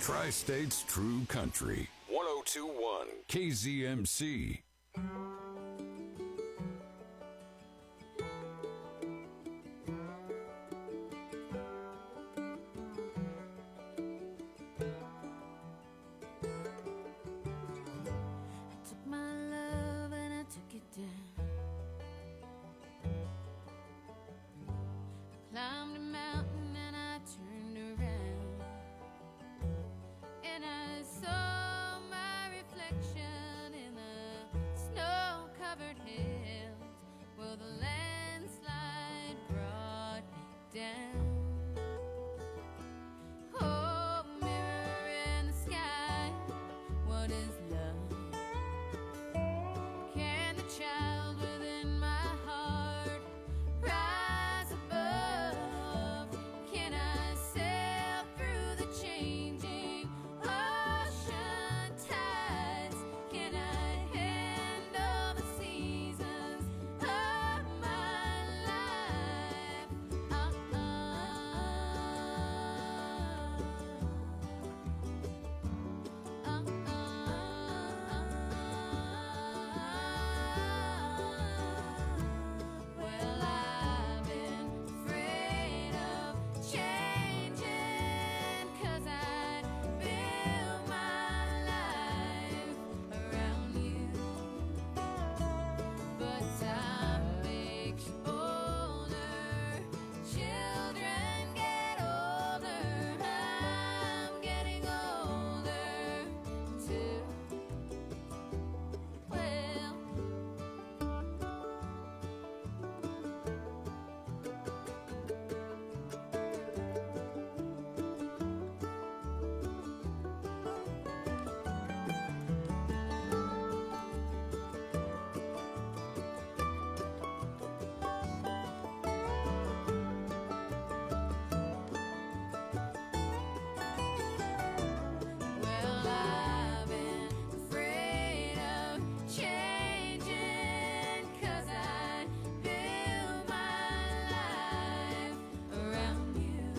Tri-State's True Country. 102.1 KZMC. Climbed a mountain and I turned around, and I saw my reflection in the snow-covered hills. Well, the landslide brought me down. Oh, mirror in the sky, what is love? Can the child within my heart rise above? Can I sail through the changing ocean tides? Can I handle the seasons of my life? Well, I've been afraid of changing, 'cause I built my life around you. But time makes you older, children get older, I'm getting older too. Well, well, I've been afraid of changing, 'cause I built my life around you.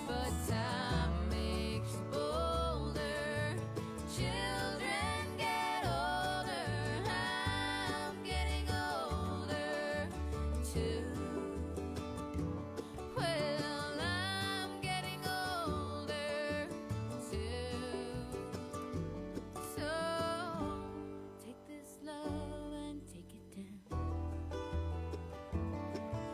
But time makes you older, children get older, I'm getting older too. Well, I'm getting older too. So take this love and take it down.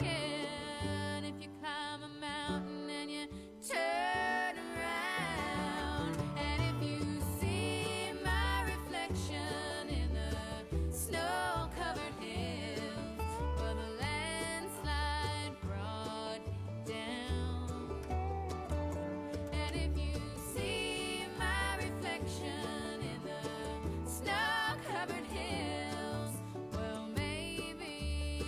Yeah, and if you climb a mountain and you turn around, and if you see my reflection in the snow-covered hills, well, the landslide brought me down. And if you see my reflection in the snow-covered hills, well, maybe,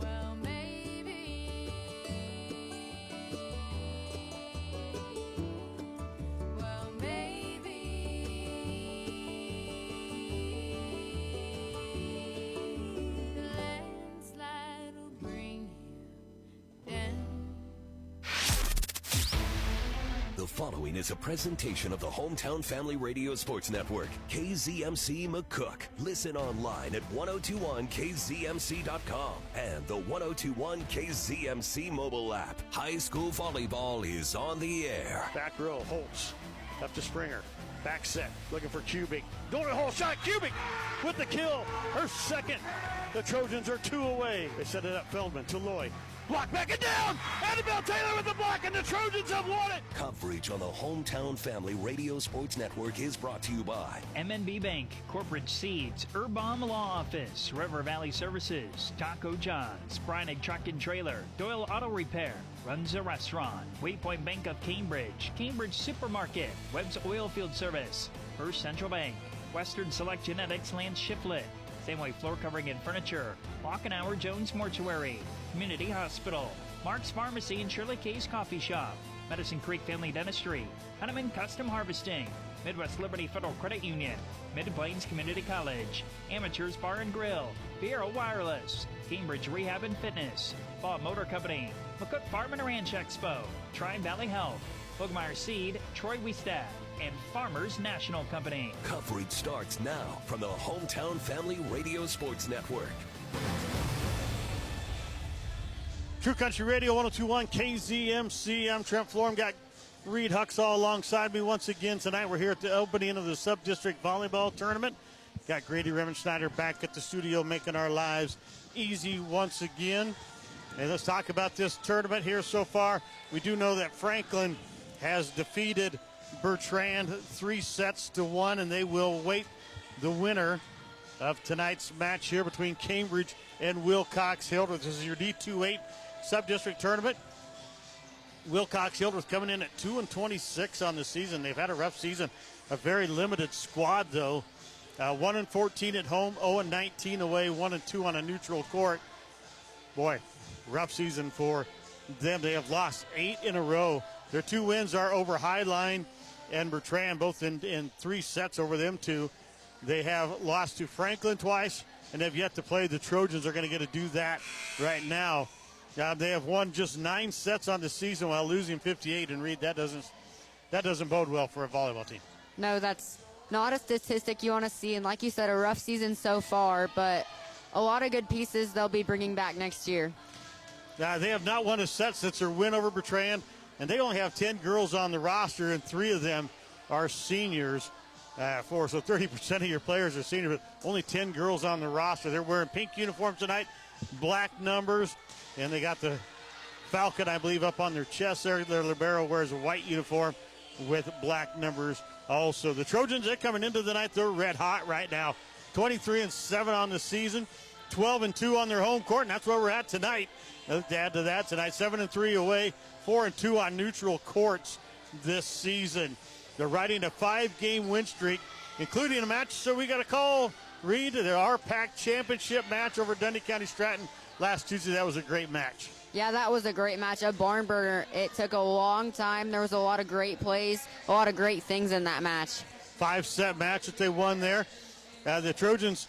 well, maybe, well, maybe the landslide will bring you down. The following is a presentation of the Hometown Family Radio Sports Network, KZMC McCook. Listen online at 1021kzmc.com and the 1021 KZMC mobile app. High school volleyball is on the air. Back row, Holtz, up to Springer. Back set, looking for Kubik. Going to hole shot, Kubik with the kill. Her second. The Trojans are 2 away. They set it up, Feldman to Lloyd. Block back and down! Annabelle Taylor with the block, and the Trojans have won it! Coverage on the Hometown Family Radio Sports Network is brought to you by M&B Bank, Corporate Seeds, Urban Law Office, River Valley Services, Taco John's, Breinig Truck and Trailer, Doyle Auto Repair, Runza Restaurant, Waypoint Bank of Cambridge, Cambridge Supermarket, Webb's Oilfield Service, First Central Bank, Western Select Genetics, Lance Shiflett, Samway Floor Covering and Furniture, Walkenauer Jones Mortuary, Community Hospital, Mark's Pharmacy and Shirley K's Coffee Shop, Medicine Creek Family Dentistry, Hunneman Custom Harvesting, Midwest Liberty Federal Credit Union, Mid-Plains Community College, Amateurs Bar and Grill, Vieira Wireless, Cambridge Rehab and Fitness, Bob Motor Company, McCook Farm and Ranch Expo, Tri-Valley Health, Bogmeyer Seed, Troy Wiestad, and Farmers National Company. Coverage starts now from the Hometown Family Radio Sports Network. True Country Radio 102.1 KZMC. I'm Trent Florham. Got Reed Huxall alongside me once again tonight. We're here at the opening of the Subdistrict Volleyball Tournament. Got Grady Remenschneider back at the studio making our lives easy once again. And let's talk about this tournament here so far. We do know that Franklin has defeated Bertrand 3-1, and they will await the winner of tonight's match here between Cambridge and Wilcox-Hildreth. This is your D2-8 Subdistrict Tournament. Wilcox-Hildreth coming in at 2-26 on the season. They've had a rough season, a very limited squad though. 1-14 at home, 0-19 away, 1-2 on a neutral court. Boy, rough season for them. They have lost 8 in a row. Their 2 wins are over Highline and Bertrand, both in 3 sets over them two. They have lost to Franklin twice and have yet to play. The Trojans are going to get to do that right now. They have won just 9 sets on the season while losing 58. And Reed, that doesn't bode well for a volleyball team. No, that's not a statistic you want to see. And like you said, a rough season so far, but a lot of good pieces they'll be bringing back next year. They have not won a set since their win over Bertrand, and they only have 10 girls on the roster, and 3 of them are seniors. So 30% of your players are seniors, but only 10 girls on the roster. They're wearing pink uniforms tonight, black numbers, and they got the Falcon, I believe, up on their chest there. Their libero wears a white uniform with black numbers also. The Trojans, they're coming into the night, they're red hot right now. 23-7 on the season, 12-2 on their home court, and that's where we're at tonight. To add to that tonight, 7-3 away, 4-2 on neutral courts this season. They're riding a 5-game win streak, including a match, so we got a call, Reed, to the RPAC championship match over Dundee County Stratton last Tuesday. That was a great match. Yeah, that was a great match, a barn burner. It took a long time. There was a lot of great plays, a lot of great things in that match. 5-set match that they won there. The Trojans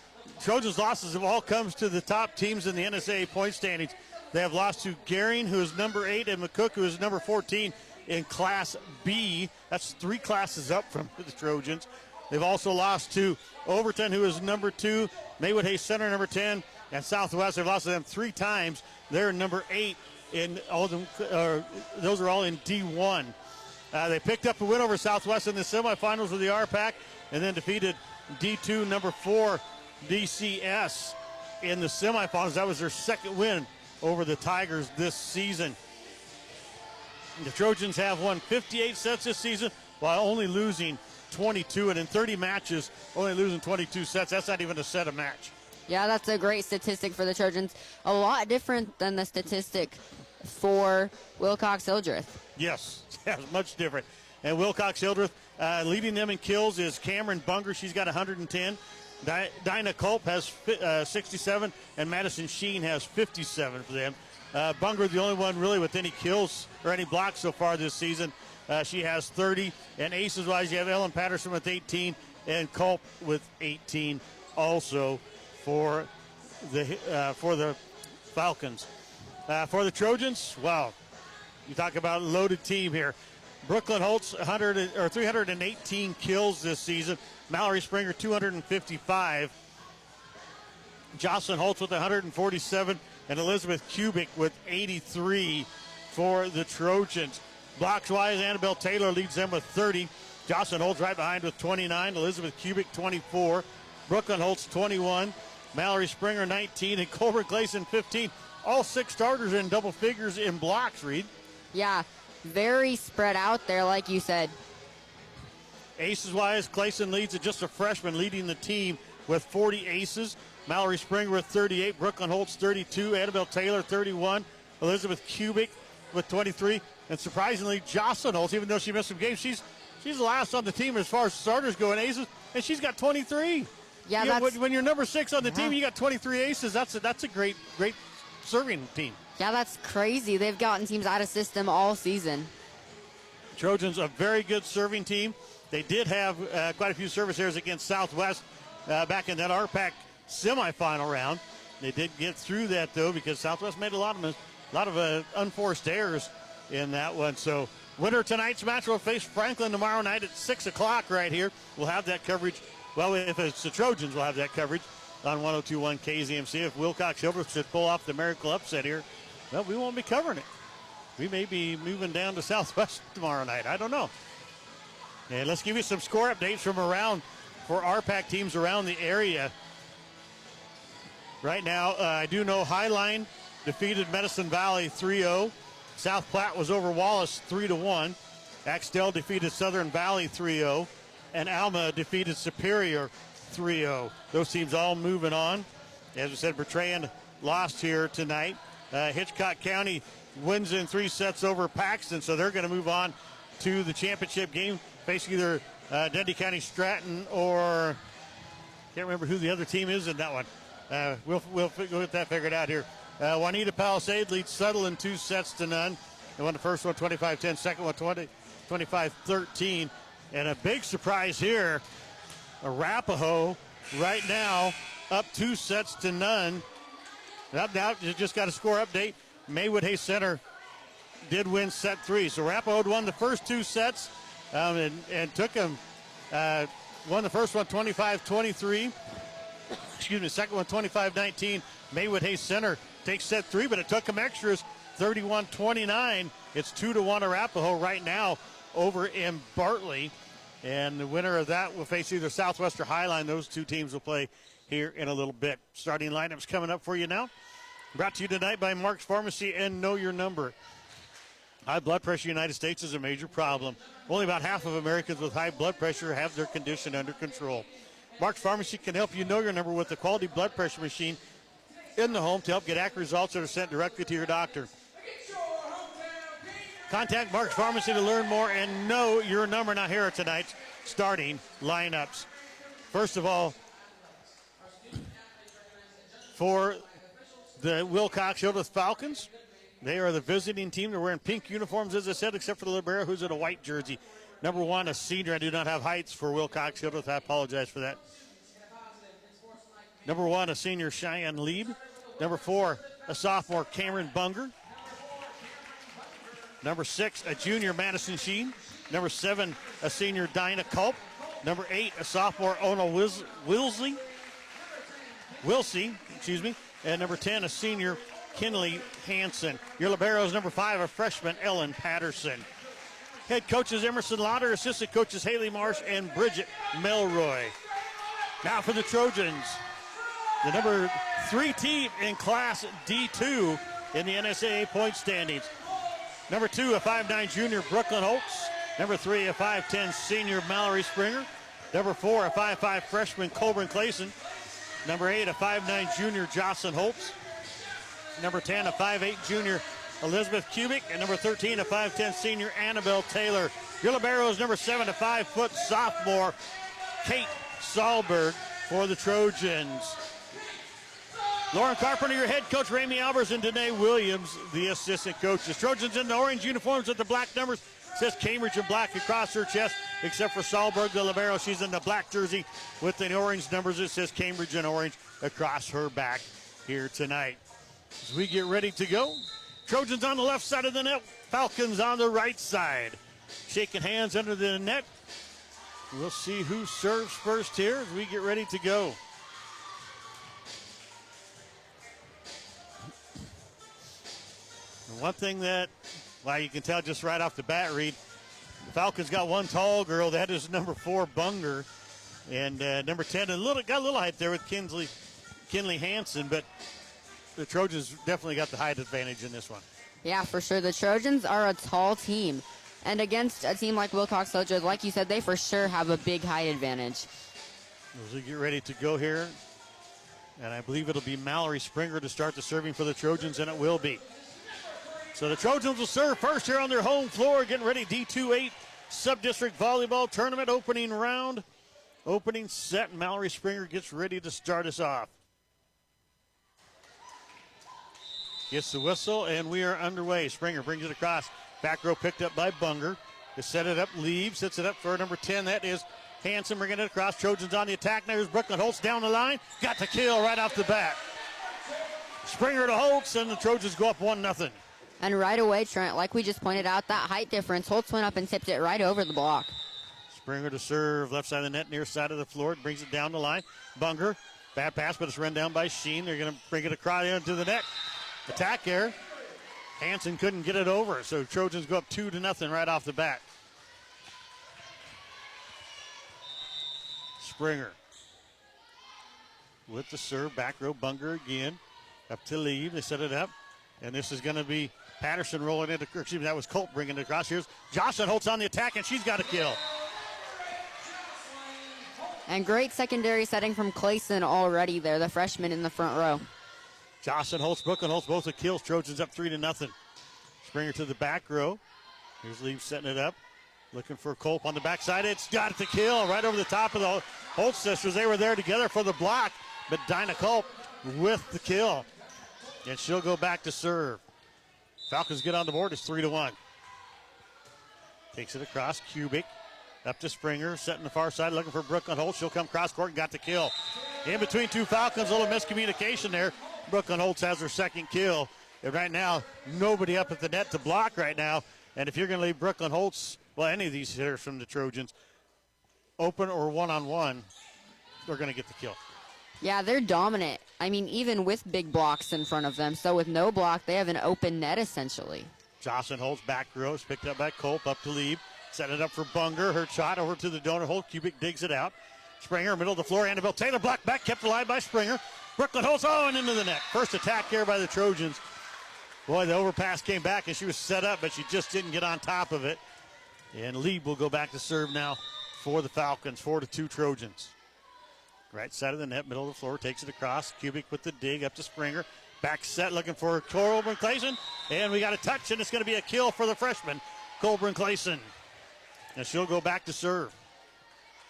losses have all come to the top teams in the NSAA point standings. They have lost to Gering, who is number 8, and McCook, who is number 14 in Class B. That's 3 classes up from the Trojans. They've also lost to Overton, who is number 2, Maywood Hayes Center, number 10, and Southwest. They've lost to them 3 times. They're number 8 in all of them. Those are all in D1. They picked up a win over Southwest in the semifinals of the RPAC, and then defeated D2 number 4 DCS in the semifinals. That was their second win over the Tigers this season. The Trojans have won 58 sets this season while only losing 22, and in 30 matches, only losing 22 sets. That's not even a set a match. Yeah, that's a great statistic for the Trojans. A lot different than the statistic for Wilcox-Hildreth. Yes, much different. And Wilcox-Hildreth, leading them in kills is Cameron Bunger. She's got 110. Dinah Culp has 67, and Madison Sheen has 57 for them. Bunger, the only one really with any kills or any blocks so far this season. She has 30. And aces-wise, you have Ellen Patterson with 18 and Culp with 18 also for the Falcons. For the Trojans, wow, you talk about a loaded team here. Brooklyn Holtz 318 kills this season. Mallory Springer 255. Jocelyn Holtz with 147, and Elizabeth Kubik with 83 for the Trojans. Blocks-wise, Annabelle Taylor leads them with 30. Jocelyn Holtz right behind with 29. Elizabeth Kubik 24. Brooklyn Holtz 21. Mallory Springer 19, and Colbert Gleason 15. All 6 starters in double figures in blocks, Reed. Yeah, very spread out there, like you said. Aces-wise, Clayson leads it, just a freshman leading the team with 40 aces. Mallory Springer with 38, Brooklyn Holtz 32, Annabelle Taylor 31, Elizabeth Kubik with 23, and surprisingly, Jocelyn Holtz, even though she missed some games, she's last on the team as far as starters go in aces, and she's got 23. Yeah, when you're number 6 on the team, you got 23 aces. That's a great serving team. Yeah, that's crazy. They've gotten teams out of system all season. Trojans, a very good serving team. They did have quite a few service errors against Southwest back in that RPAC semifinal round. They did get through that, though, because Southwest made a lot of unforced errors in that one. So winner tonight's match will face Franklin tomorrow night at 6 o'clock right here. We'll have that coverage. Well, if it's the Trojans, we'll have that coverage on 102.1 KZMC. If Wilcox Silver should pull off the miracle upset here, well, we won't be covering it. We may be moving down to Southwest tomorrow night. I don't know. And let's give you some score updates from around for RPAC teams around the area. Right now, I do know Highline defeated Medicine Valley 3-0. South Platte was over Wallace 3-1. Axtell defeated Southern Valley 3-0. And Alma defeated Superior 3-0. Those teams all moving on. As we said, Bertrand lost here tonight. Hitchcock County wins in 3 sets over Paxton, so they're going to move on to the championship game, facing either Dundee County Stratton or can't remember who the other team is in that one. We'll get that figured out here. Juanita Palisade leads Sutherland 2 sets to none. They won the first one 25-10, second one 25-13. And a big surprise here, Arapahoe right now up 2 sets to none. Now you just got a score update. Maywood Hayes Center did win set 3. So Arapahoe won the first 2 sets and took them, won the first one 25-23. Excuse me, second one 25-19. Maywood Hayes Center takes set 3, but it took them extras 31-29. It's 2-1 Arapahoe right now over in Bartley. And the winner of that will face either Southwest or Highline. Those 2 teams will play here in a little bit. Starting lineups coming up for you now. Brought to you tonight by Mark's Pharmacy and Know Your Number. High blood pressure in the United States is a major problem. Only about half of Americans with high blood pressure have their condition under control. Mark's Pharmacy can help you know your number with a quality blood pressure machine in the home to help get accurate results that are sent directly to your doctor. Contact Mark's Pharmacy to learn more and know your number. Now here are tonight's starting lineups. First of all, for the Wilcox Hildreth Falcons, they are the visiting team. They're wearing pink uniforms, as I said, except for the libero, who's in a white jersey. Number 1, a senior. I do not have heights for Wilcox Hildreth. I apologize for that. Number 1, a senior, Cheyenne Lieb. Number 4, a sophomore, Cameron Bunger. Number 6, a junior, Madison Sheen. Number 7, a senior, Dinah Culp. Number 8, a sophomore, Ona Wilsey. And number 10, a senior, Kinley Hansen. Your liberos, number 5, a freshman, Ellen Patterson. Head coaches Emerson Lauder, assistant coaches Haley Marsh and Bridget Melroy. Now for the Trojans, the number 3 team in Class D2 in the NSAA point standings. Number 2, a 5'9 junior, Brooklyn Holtz. Number 3, a 5'10 senior, Mallory Springer. Number 4, a 5'5 freshman, Colburn Clayson. Number 8, a 5'9 junior, Jocelyn Holtz. Number 10, a 5'8 junior, Elizabeth Kubik. And number 13, a 5'10 senior, Annabelle Taylor. Your liberos, number 7, a 5-foot sophomore, Kate Sahlberg for the Trojans. Lauren Carpenter, your head coach, Ramey Albers, and Danae Williams, the assistant coaches. Trojans in the orange uniforms with the black numbers. Says Cambridge in black across her chest, except for Sahlberg, the libero. She's in the black jersey with the orange numbers. It says Cambridge in orange across her back here tonight. As we get ready to go, Trojans on the left side of the net, Falcons on the right side. Shaking hands under the net. We'll see who serves first here as we get ready to go. One thing that, well, you can tell just right off the bat, Reed, the Falcons got one tall girl. That is number 4, Bunger. And number 10, got a little height there with Kinley Hansen, but the Trojans definitely got the height advantage in this one. Yeah, for sure. The Trojans are a tall team. And against a team like Wilcox Hildreth, like you said, they for sure have a big height advantage. As we get ready to go here, and I believe it'll be Mallory Springer to start the serving for the Trojans, and it will be. So the Trojans will serve first here on their home floor, getting ready. D2-8 Subdistrict Volleyball Tournament opening round, opening set. Mallory Springer gets ready to start us off. Gets the whistle, and we are underway. Springer brings it across. Back row picked up by Bunger. to set it up. Leaves, sets it up for number 10. That is Hanson bringing it across. Trojans on the attack. Now here's Brooklyn Holtz down the line. Got the kill right off the bat. Springer to Holtz, and the Trojans go up 1-0. And right away, Trent, like we just pointed out, that height difference, Holtz went up and tipped it right over the block. Springer to serve, left side of the net, near side of the floor. Brings it down the line. Bunger, bad pass, but it's run down by Sheen. They're going to bring it across into the net. Attack here. Hanson couldn't get it over, so Trojans go up 2-0 right off the bat. Springer with the serve, back row. Bunger again, up to lead. They set it up, and this is going to be Patterson rolling into, excuse me, that was Colt bringing it across. Here's Jocelyn Holtz on the attack, and she's got a kill. And great secondary setting from Clayson already there, the freshman in the front row. Jocelyn Holtz, Brooklyn Holtz, both the kills. Trojans up 3-0. Springer to the back row. Here's Lee setting it up. Looking for Culp on the backside. It's got the kill right over the top of the Holtz sisters. They were there together for the block, but Dinah Culp with the kill. And she'll go back to serve. Falcons get on the board. It's 3-1. Takes it across. Kubik up to Springer. Setting the far side. Looking for Brooklyn Holtz. She'll come cross court and got the kill. In between two Falcons, a little miscommunication there. Brooklyn Holtz has her second kill. And right now, nobody up at the net to block right now. And if you're going to leave Brooklyn Holtz, well, any of these hitters from the Trojans, open or one-on-one, they're going to get the kill. Yeah, they're dominant. I mean, even with big blocks in front of them. So with no block, they have an open net essentially. Jocelyn Holtz, back row, is picked up by Culp, up to lead. Set it up for Bunger. Her shot over to the donor hole. Kubik digs it out. Springer, middle of the floor. Annabelle Taylor blocked back, kept alive by Springer. Brooklyn Holtz, and into the net. First attack here by the Trojans. Boy, the overpass came back and she was set up, but she just didn't get on top of it. And Lieb will go back to serve now for the Falcons, 4-2 Trojans. Right side of the net, middle of the floor, takes it across. Kubik with the dig up to Springer. Back set, looking for Colburn Clayson. And we got a touch, and it's going to be a kill for the freshman, Colburn Clayson. And she'll go back to serve.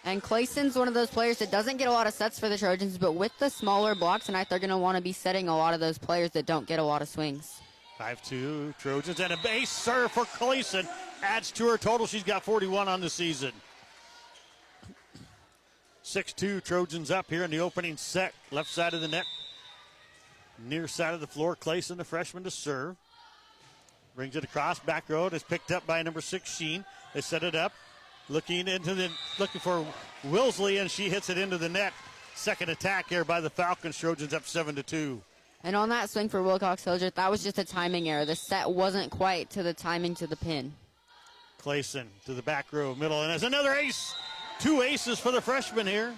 And Clayson's one of those players that doesn't get a lot of sets for the Trojans, but with the smaller block tonight, they're going to want to be setting a lot of those players that don't get a lot of swings. 5-2 Trojans, and a base serve for Clayson. Adds to her total. She's got 41 on the season. 6-2 Trojans up here in the opening set. Left side of the net. Near side of the floor. Clayson, the freshman, to serve. Brings it across. Back row. It's picked up by number 6, Sheen. They set it up. Looking for Wilsley, and she hits it into the net. Second attack here by the Falcons. Trojans up 7-2. And on that swing for Wilcox Hildreth, that was just a timing error. The set wasn't quite to the timing to the pin. Clayson to the back row, middle, and there's another ace. 2 aces for the freshman here.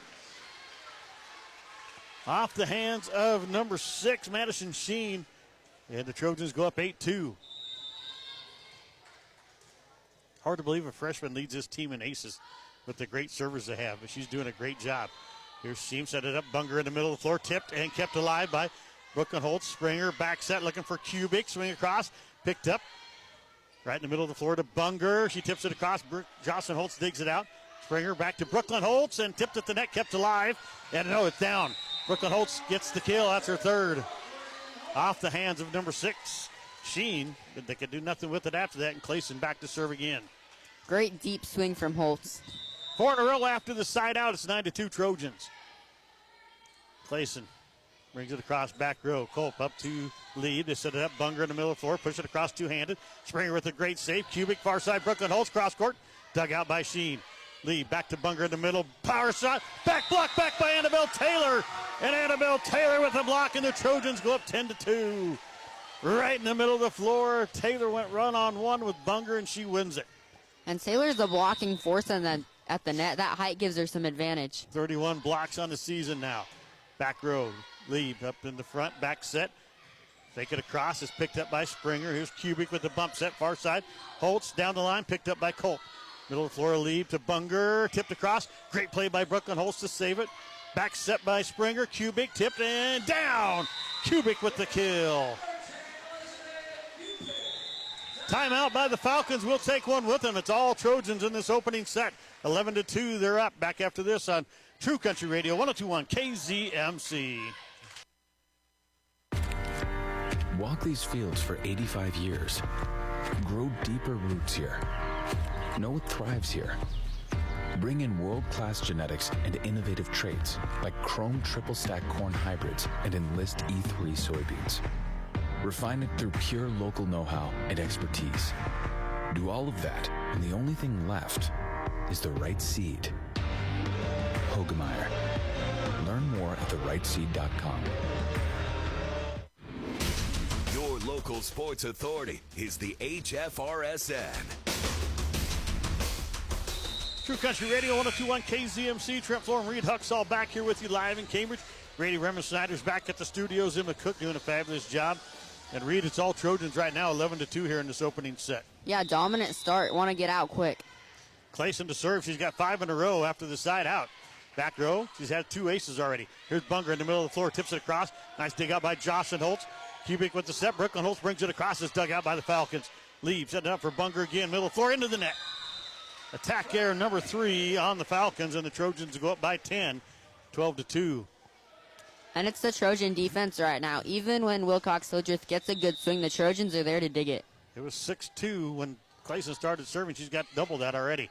Off the hands of number 6, Madison Sheen. And the Trojans go up 8-2. Hard to believe a freshman leads this team in aces with the great servers they have, but she's doing a great job. Here's Sheen, set it up. Bunger in the middle of the floor, tipped and kept alive by Brooklyn Holtz. Springer, back set, looking for Kubik. Swing across, picked up. Right in the middle of the floor to Bunger. She tips it across. Jocelyn Holtz digs it out. Springer back to Brooklyn Holtz and tipped at the net, kept alive. And no, it's down. Brooklyn Holtz gets the kill. That's her third. Off the hands of number 6, Sheen. But they could do nothing with it after that, and Clayson back to serve again. Great deep swing from Holtz. 4 in a row after the side out. It's 9-2 Trojans. Clayson brings it across back row. Culp up to lead. They set it up. Bunger in the middle of the floor. Push it across two-handed. Springer with a great save. Kubik far side. Brooklyn Holtz cross court. Dug out by Sheen. Lee back to Bunger in the middle. Power shot. Back block back by Annabelle Taylor. And Annabelle Taylor with the block, and the Trojans go up 10-2. Right in the middle of the floor. Taylor went run-on-one with Bunger, and she wins it. And Taylor's the blocking force at the net. That height gives her some advantage. 31 blocks on the season now. Back row. Lee up in the front. Back set. Take it across. Is picked up by Springer. Here's Kubik with the bump set. Far side. Holtz down the line. Picked up by Colt. Middle of the floor. Lee to Bunger. Tipped across. Great play by Brooklyn Holtz to save it. Back set by Springer. Kubik tipped and down. Kubik with the kill. Timeout by the Falcons. We'll take one with them. It's all Trojans in this opening set. 11-2. They're up. Back after this on True Country Radio 102.1 KZMC. Walk these fields for 85 years. Grow deeper roots here. know what thrives here. Bring in world-class genetics and innovative traits like Chrome triple stack corn hybrids and Enlist E3 soybeans. Refine it through pure local know-how and expertise. Do all of that, and the only thing left is the right seed. Hogemeyer. Learn more at therightseed.com. Your local sports authority is the HFRSN. True Country Radio, 102.1 KZMC. Trent Floor and Reed Huxall back here with you live in Cambridge. Brady Remen-Snyder's back at the studios in McCook doing a fabulous job. And Reed, it's all Trojans right now, 11-2 here in this opening set. Yeah, dominant start. Want to get out quick. Clayson to serve. She's got 5 in a row after the side out. Back row, she's had 2 aces already. Here's Bunger in the middle of the floor, tips it across. Nice dig out by Jocelyn Holtz. Kubik with the set. Brooklyn Holtz brings it across. It's dug out by the Falcons. Leave, setting it up for Bunger again. Middle of the floor, into the net. Attack error number 3 on the Falcons, and the Trojans go up by 10, 12-2. And it's the Trojan defense right now. Even when Wilcox Hildreth gets a good swing, the Trojans are there to dig it. It was 6-2 when Clayson started serving. She's got double that already.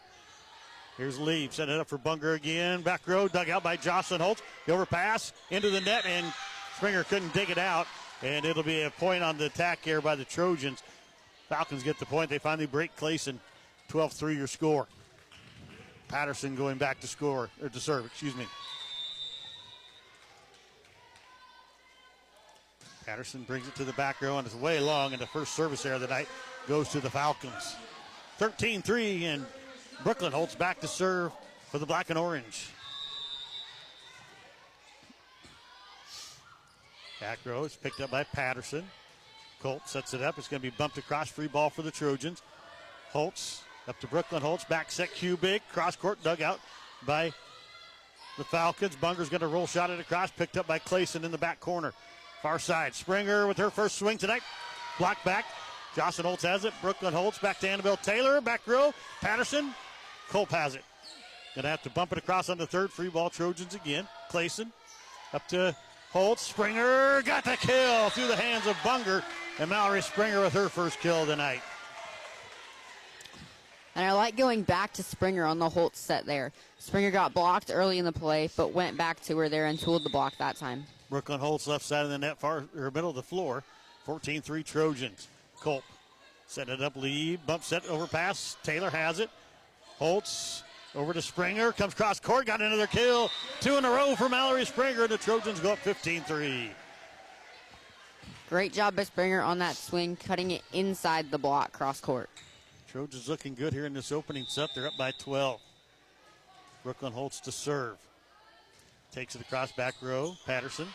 Here's Lee, setting it up for Bunger again. Back row, dug out by Jocelyn Holtz. The overpass into the net, and Springer couldn't dig it out. And it'll be a point on the attack here by the Trojans. Falcons get the point. They finally break Clayson. 12-3 your score. Patterson going back to score, or to serve, excuse me. Patterson brings it to the back row, and it's way long, and the first service error of the night goes to the Falcons. 13-3, and Brooklyn Holtz back to serve for the black and orange. Back row is picked up by Patterson. Colt sets it up. It's going to be bumped across, free ball for the Trojans. Holtz up to Brooklyn Holtz, back set Kubik, cross court, dug out by the Falcons. Bunger's going to roll shot it across, picked up by Clayson in the back corner. Far side, Springer with her first swing tonight. Block back. Jocelyn Holtz has it. Brooklyn Holtz back to Annabelle Taylor. Back row. Patterson. Culp has it. Gonna have to bump it across on the third. Free ball Trojans again. Clayson up to Holtz. Springer got the kill through the hands of Bunger. And Mallory Springer with her first kill tonight. And I like going back to Springer on the Holtz set there. Springer got blocked early in the play, but went back to her there and tooled the block that time. Brooklyn Holtz left side of the net, far or middle of the floor. 14-3 Trojans. Culp set it up, lead, bump set, overpass. Taylor has it. Holtz over to Springer, comes cross court, got another kill. 2 in a row for Mallory Springer, and the Trojans go up 15-3. Great job by Springer on that swing, cutting it inside the block, cross court. Trojans looking good here in this opening set. They're up by 12. Brooklyn Holtz to serve. Takes it across back row. Patterson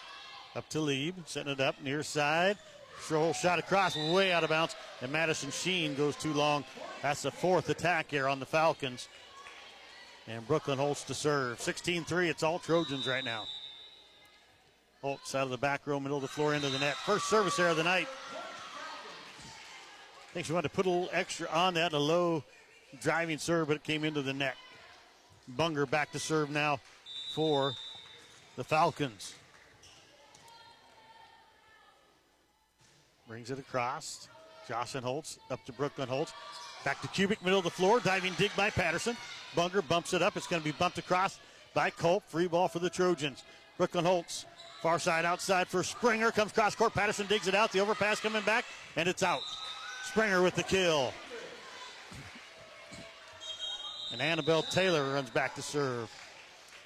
up to Lieb, setting it up near side. Roll shot across, way out of bounds, and Madison Sheen goes too long. That's the 4th attack here on the Falcons. And Brooklyn Holtz to serve. 16-3, it's all Trojans right now. Holtz out of the back row, middle of the floor, into the net. First service error of the night. I think she wanted to put a little extra on that, a low driving serve, but it came into the net. Bunger back to serve now for the Falcons. Brings it across. Jocelyn Holtz up to Brooklyn Holtz. Back to Kubik, middle of the floor. Diving dig by Patterson. Bunger bumps it up. It's going to be bumped across by Culp. Free ball for the Trojans. Brooklyn Holtz. Far side outside for Springer. Comes cross court. Patterson digs it out. The overpass coming back, and it's out. Springer with the kill. And Annabelle Taylor runs back to serve.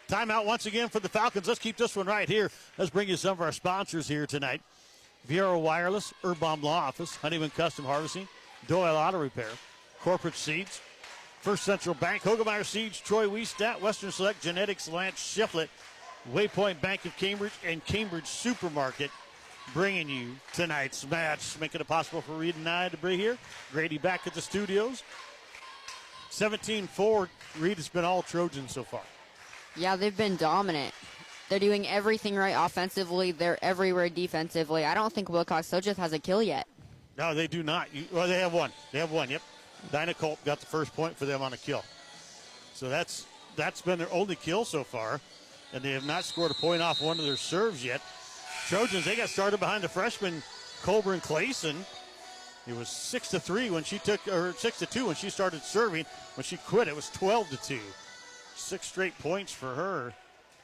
Timeout once again for the Falcons. Let's keep this one right here. Let's bring you some of our sponsors here tonight. Viera Wireless, Urban Law Office, Honeyman Custom Harvesting, Doyle Auto Repair, Corporate Seeds, First Central Bank, Hogemeyer Seeds, Troy Wiestat, Western Select Genetics, Lance Shiflett, Waypoint Bank of Cambridge, and Cambridge Supermarket, bringing you tonight's match, making it possible for Reed and I to be here. Grady back at the studios. 17-4, Reed, has been all Trojans so far. Yeah, they've been dominant. They're doing everything right offensively. They're everywhere defensively. I don't think Wilcox Hildreth has a kill yet. No, they do not. Well, they have one. They have one, yep. Dinah Culp got the first point for them on a kill. So that's been their only kill so far, and they have not scored a point off one of their serves yet. Trojans, they got started behind the freshman Colburn Clayson, It was 6-3 when she took, or 6-2 when she started serving. When she quit, it was 12-2. 6 straight points for her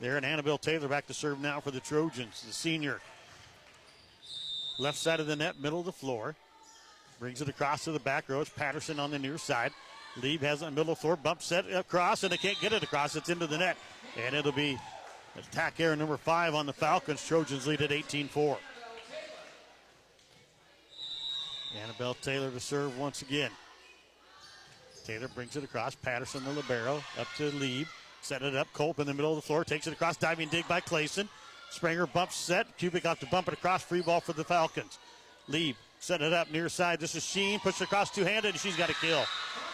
there. And Annabelle Taylor back to serve now for the Trojans, the senior. Left side of the net, middle of the floor. Brings it across to the back row. It's Patterson on the near side. Lieb has it in the middle of the floor. Bump set across, and they can't get it across. It's into the net. And it'll be attack error number 5 on the Falcons. Trojans lead at 18-4. Annabelle Taylor to serve once again. Taylor brings it across. Patterson, the libero, up to Lieb. Set it up. Culp in the middle of the floor. Takes it across. Diving dig by Clayson. Springer bumps set. Kubik off to bump it across. Free ball for the Falcons. Lieb set it up near side. This is Sheen. Push it across two-handed, and she's got a kill.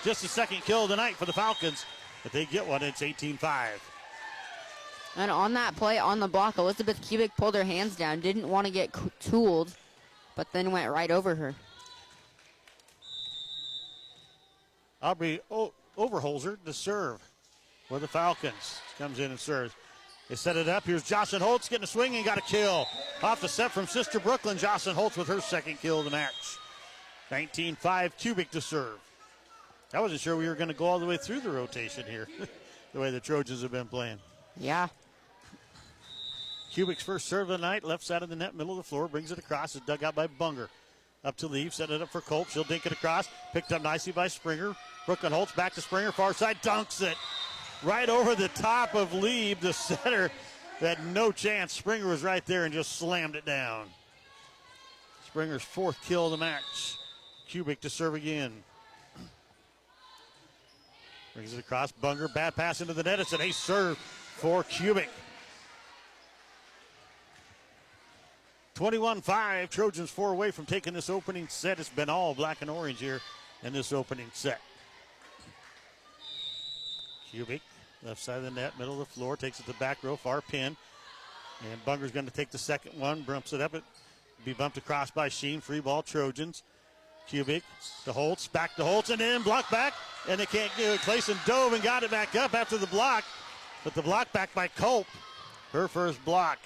Just the second kill of the night for the Falcons. If they get one, it's 18-5. And on that play, on the block, Elizabeth Kubik pulled her hands down. Didn't want to get tooled, but then went right over her. Aubrey Overholzer to serve for the Falcons. Comes in and serves. They set it up. Here's Jocelyn Holtz getting a swing and got a kill. Off the set from Sister Brooklyn. Jocelyn Holtz with her second kill of the match. 19-5, Kubik to serve. I wasn't sure we were going to go all the way through the rotation here, the way the Trojans have been playing. Yeah. Kubik's first serve of the night, left side of the net, middle of the floor, brings it across. It's dug out by Bunger. Up to Lieb, set it up for Culp. She'll dink it across. Picked up nicely by Springer. Brooklyn Holtz back to Springer, far side, dunks it. Right over the top of Lieb, the setter. Had no chance. Springer was right there and just slammed it down. Springer's fourth kill of the match. Kubik to serve again. Brings it across. Bunger, bad pass into the net. It's an ace serve for Kubik. 21-5. Trojans 4 away from taking this opening set. It's been all black and orange here in this opening set. Kubik, left side of the net, middle of the floor, takes it to the back row, far pin. And Bunger's going to take the second one, bumps it up. It be bumped across by Sheen. Free ball, Trojans. Kubik to Holtz, back to Holtz, and in, block back. And they can't do it. Clayson dove and got it back up after the block. But the block back by Culp. Her first block.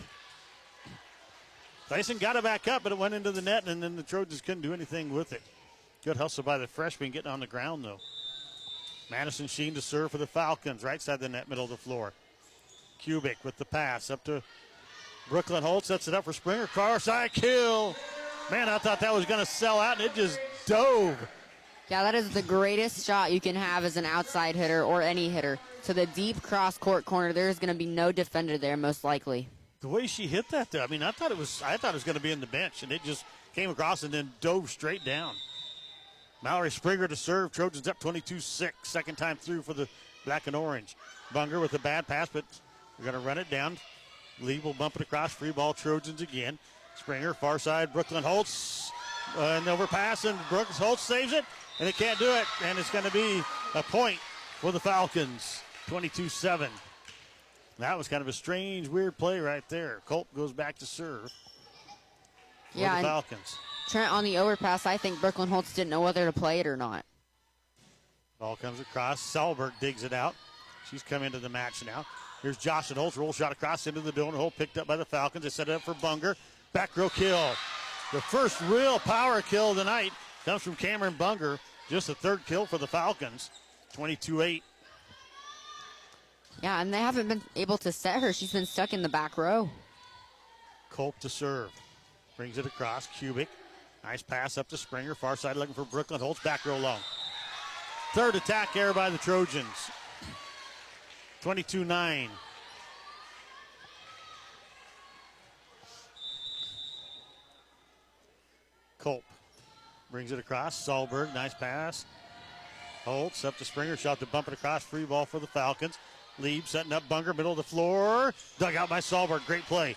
Clayson got it back up, but it went into the net, and then the Trojans couldn't do anything with it. Good hustle by the freshman getting on the ground, though. Madison Sheen to serve for the Falcons. Right side of the net, middle of the floor. Kubik with the pass up to Brooklyn Holtz. Sets it up for Springer. Far side kill. Man, I thought that was going to sell out, and it just dove. Yeah, that is the greatest shot you can have as an outside hitter or any hitter. To the deep cross-court corner, there's going to be no defender there, most likely. The way she hit that, though, I mean, I thought it was going to be in the bench, and it just came across and then dove straight down. Mallory Springer to serve. Trojans up 22-6. Second time through for the black and orange. Bunger with a bad pass, but we're going to run it down. Lee will bump it across. Free ball, Trojans again. Springer, far side, Brooklyn Holtz. An overpass, and Brooklyn Holtz saves it, and it can't do it. And it's going to be a point for the Falcons. 22-7. That was kind of a strange, weird play right there. Colt goes back to serve for the Falcons. Trent on the overpass, I think Brooklyn Holtz didn't know whether to play it or not. Ball comes across. Selberg digs it out. She's come into the match now. Here's Jocelyn Holtz. Roll shot across into the donut hole. Picked up by the Falcons. They set it up for Bunger. Back row kill. The first real power kill of the night comes from Cameron Bunger. Just the third kill for the Falcons. 22-8. Yeah, and they haven't been able to set her. She's been stuck in the back row. Culp to serve. Brings it across. Kubik. Nice pass up to Springer. Far side looking for Brooklyn Holtz. Back row long. Third attack error by the Trojans. 22-9. Culp brings it across. Solberg, nice pass. Holtz up to Springer. Shot to bump it across. Free ball for the Falcons. Lieb setting up Bunger, middle of the floor. Dug out by Solberg. Great play.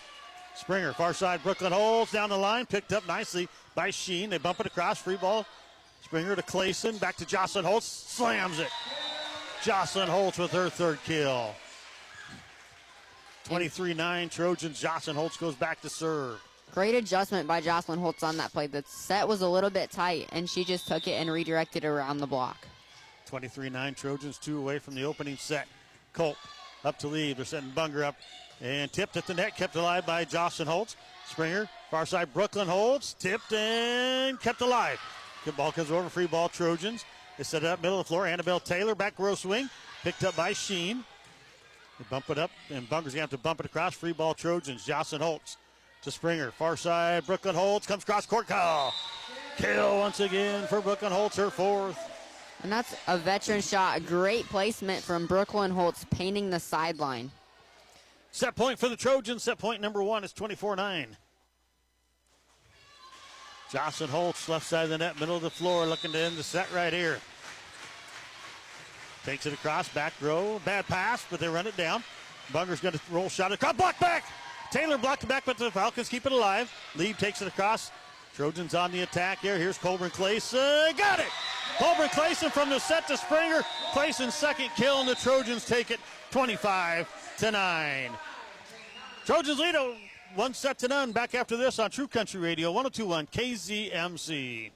Springer, far side, Brooklyn Holtz down the line. Picked up nicely by Sheen. They bump it across. Free ball. Springer to Clayson. Back to Jocelyn Holtz. Slams it. Jocelyn Holtz with her third kill. 23-9 Trojans. Jocelyn Holtz goes back to serve. Great adjustment by Jocelyn Holtz on that play. The set was a little bit tight, and she just took it and redirected around the block. 23-9 Trojans, 2 away from the opening set. Culp up to lead. They're setting Bunger up and tipped at the net. Kept alive by Jocelyn Holtz. Springer, far side, Brooklyn Holtz. Tipped and kept alive. Good ball comes over, free ball, Trojans. They set it up middle of the floor. Annabelle Taylor, back row swing. Picked up by Sheen. They bump it up, and Bunker's going to have to bump it across. Free ball, Trojans. Jocelyn Holtz to Springer. Far side, Brooklyn Holtz comes cross court. Kill once again for Brooklyn Holtz, her fourth. And that's a veteran shot. A great placement from Brooklyn Holtz, painting the sideline. Set point for the Trojans. Set point number one is 24-9. Jocelyn Holtz, left side of the net, middle of the floor, looking to end the set right here. Takes it across, back row. Bad pass, but they run it down. Bunker's going to roll shot across. Block back! Taylor blocked it back, but the Falcons keep it alive. Lieb takes it across. Trojans on the attack here. Here's Colburn Clayson. Got it! Colburn Clayson from the set to Springer. Clayson's second kill, and the Trojans take it 25-9. Trojans lead 1-0. Back after this on True Country Radio, 102.1 KZMC.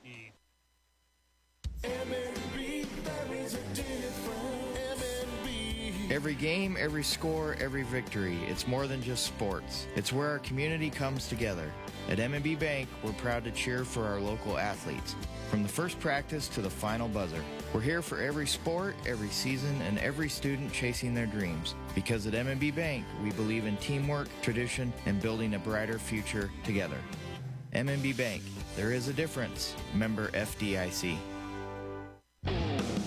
Every game, every score, every victory. It's more than just sports. It's where our community comes together. At M&B Bank, we're proud to cheer for our local athletes. From the first practice to the final buzzer. We're here for every sport, every season, and every student chasing their dreams. Because at M&B Bank, we believe in teamwork, tradition, and building a brighter future together. M&B Bank, there is a difference. Member FDIC.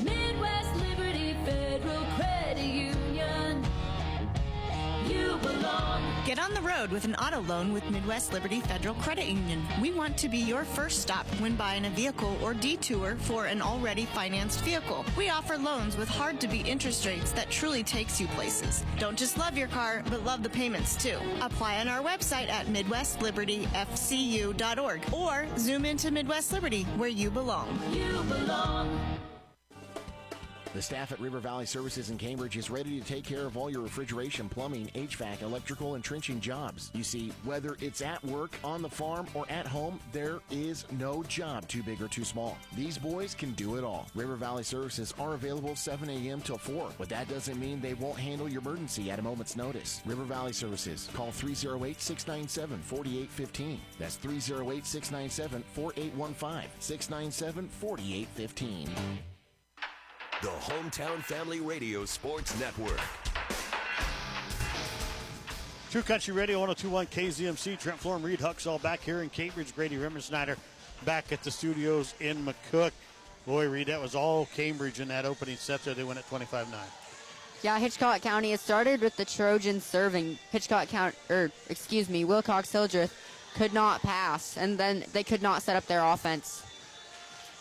Midwest Liberty Federal Credit Union. You belong. Get on the road with an auto loan with Midwest Liberty Federal Credit Union. We want to be your first stop when buying a vehicle or detour for an already financed vehicle. We offer loans with hard-to-beat interest rates that truly takes you places. Don't just love your car, but love the payments too. Apply on our website at MidwestLibertyFCU.org or zoom into Midwest Liberty, where you belong. You belong. The staff at River Valley Services in Cambridge is ready to take care of all your refrigeration, plumbing, HVAC, electrical, and trenching jobs. You see, whether it's at work, on the farm, or at home, there is no job too big or too small. These boys can do it all. River Valley Services are available 7 a.m. till 4, but that doesn't mean they won't handle your emergency at a moment's notice. River Valley Services. Call 308-697-4815. That's 308-697-4815. 697-4815. The Hometown Family Radio Sports Network. True Country Radio, 102.1 KZMC. Trent Florham, Reed Huxall back here in Cambridge. Grady Rimmersnyder back at the studios in McCook. Boy, Reed, that was all Cambridge in that opening set there. They win at 25-9. Yeah, Hitchcock County, it started with the Trojans serving. Wilcox Hildreth could not pass, and then they could not set up their offense.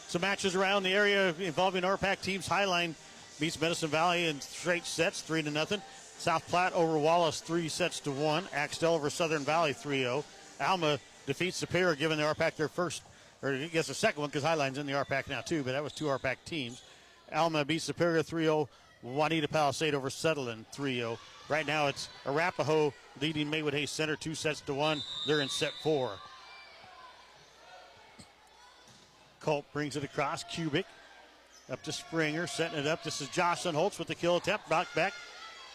Some matches around the area involving RPAC teams. Highline beats Medicine Valley in straight sets, 3-0. South Platte over Wallace, 3-1. Axtell over Southern Valley, 3-0. Alma defeats Superior, giving the RPAC their first, or I guess the second one, because Highline's in the RPAC now too, but that was two RPAC teams. Alma beats Superior 3-0. Juanita Palisade over Sutherland 3-0. Right now it's Arapahoe leading Maywood Hayes Center 2-1. They're in set 4. Colt brings it across. Kubik up to Springer, setting it up. This is Jocelyn Holtz with the kill attempt. Blocked back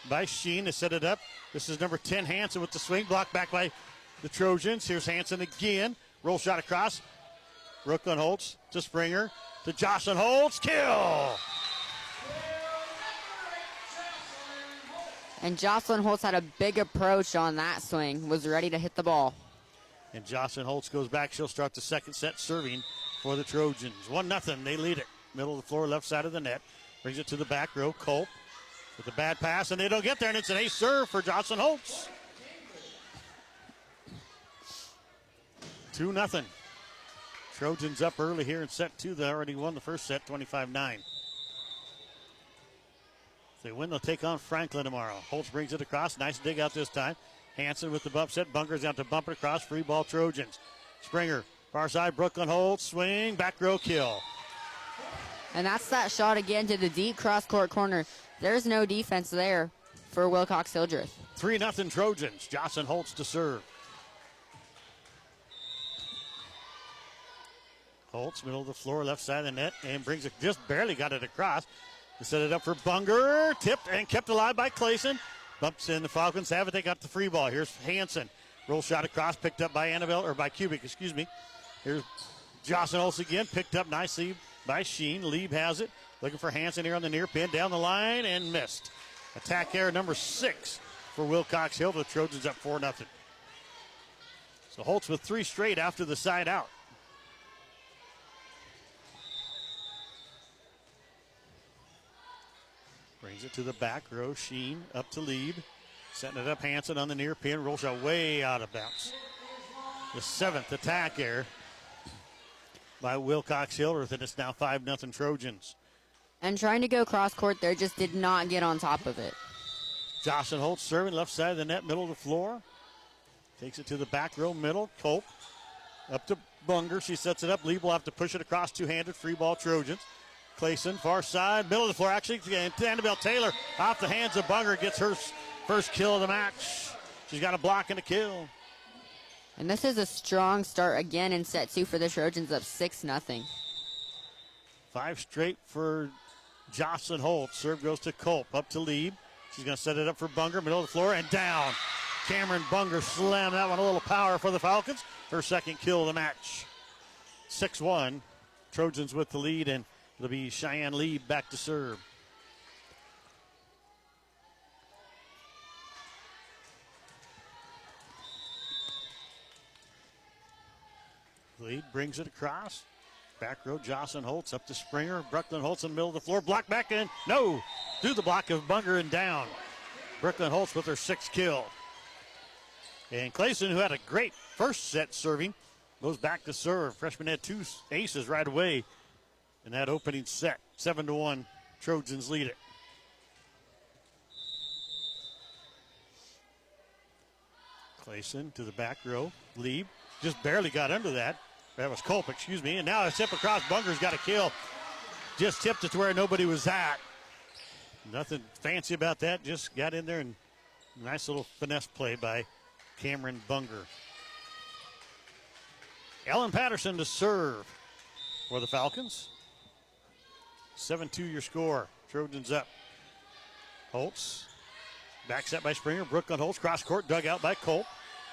by Sheen to set it up. This is number 10, Hansen with the swing. Blocked back by the Trojans. Here's Hansen again. Roll shot across. Brooklyn Holtz to Springer. To Jocelyn Holtz. Kill! And Jocelyn Holtz had a big approach on that swing. Was ready to hit the ball. And Jocelyn Holtz goes back. She'll start the second set serving for the Trojans. 1-0. They lead it. Middle of the floor, left side of the net. Brings it to the back row. Culp with a bad pass, and they don't get there, and it's an ace serve for Jocelyn Holtz. 2-0. Trojans up early here in set 2. They already won the first set, 25-9. If they win, they'll take on Franklin tomorrow. Holtz brings it across. Nice dig out this time. Hansen with the bump set. Bunker's out to bump it across. Free ball, Trojans. Springer, far side, Brooklyn Holtz. Swing, back row kill. And that's that shot again to the deep cross-court corner. There's no defense there for Wilcox Hildreth. 3-0 Trojans. Jocelyn Holtz to serve. Holtz, middle of the floor, left side of the net, and brings it, just barely got it across. To set it up for Bunger. Tipped and kept alive by Clayson. Bumps in, the Falcons have it. They got the free ball. Here's Hansen. Roll shot across, picked up by by Kubik, excuse me. Here's Jocelyn Holtz again, picked up nicely by Sheen. Lieb has it. Looking for Hansen here on the near pin. Down the line and missed. Attack error number 6 for Wilcox Hill. The Trojans up 4-0. So Holtz with 3 straight after the side out. Brings it to the back row. Sheen up to Lieb. Setting it up. Hansen on the near pin. Roll shot way out of bounds. The 7th attack error by Wilcox Hildreth, and it's now 5-0 Trojans. And trying to go cross court there, just did not get on top of it. Jocelyn Holtz serving left side of the net, middle of the floor. Takes it to the back row, middle. Cope up to Bunger. She sets it up. Lieb will have to push it across two-handed. Free ball Trojans. Clayson, far side, middle of the floor. Actually, Annabelle Taylor off the hands of Bunger gets her first kill of the match. She's got a block and a kill. And this is a strong start again in set 2 for the Trojans, up 6-0. 5 straight for Jocelyn Holtz. Serve goes to Culp, up to Lieb. She's going to set it up for Bunger, middle of the floor, and down. Cameron Bunger slammed that one, a little power for the Falcons. Her second kill of the match. 6-1. Trojans with the lead, and it'll be Cheyenne Lieb back to serve. Lead brings it across. Back row, Jocelyn Holtz up to Springer. Brooklyn Holtz in the middle of the floor. Block back in. No. Through the block of Bunger and down. Brooklyn Holtz with her 6th kill. And Clayson, who had a great first set serving, goes back to serve. Freshman had 2 aces right away in that opening set. 7-1. Trojans lead it. Clayson to the back row. Lieb just barely got under that. That was Culp, excuse me. And now a tip across. Bunger's got a kill. Just tipped it to where nobody was at. Nothing fancy about that. Just got in there, and nice little finesse play by Cameron Bunger. Ellen Patterson to serve for the Falcons. 7-2 your score. Trojans up. Holtz. Back set by Springer. Brooklyn Holtz. Cross court. Dug out by Culp.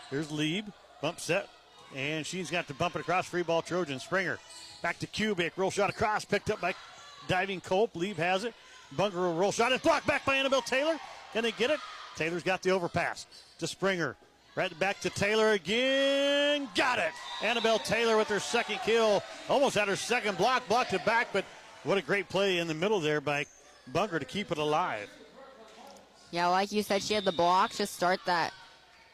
Here's Lieb. Bump set. And she's got to bump it across. Free ball Trojan. Springer back to Kubik. Roll shot across. Picked up by diving Culp. Lieb has it. Bunger will roll shot. It's blocked back by Annabelle Taylor. Can they get it? Taylor's got the overpass to Springer. Right back to Taylor again. Got it. Annabelle Taylor with her 2nd kill. Almost had her 2nd block. Blocked it back, but what a great play in the middle there by Bunger to keep it alive. Yeah, like you said, she had the block to start that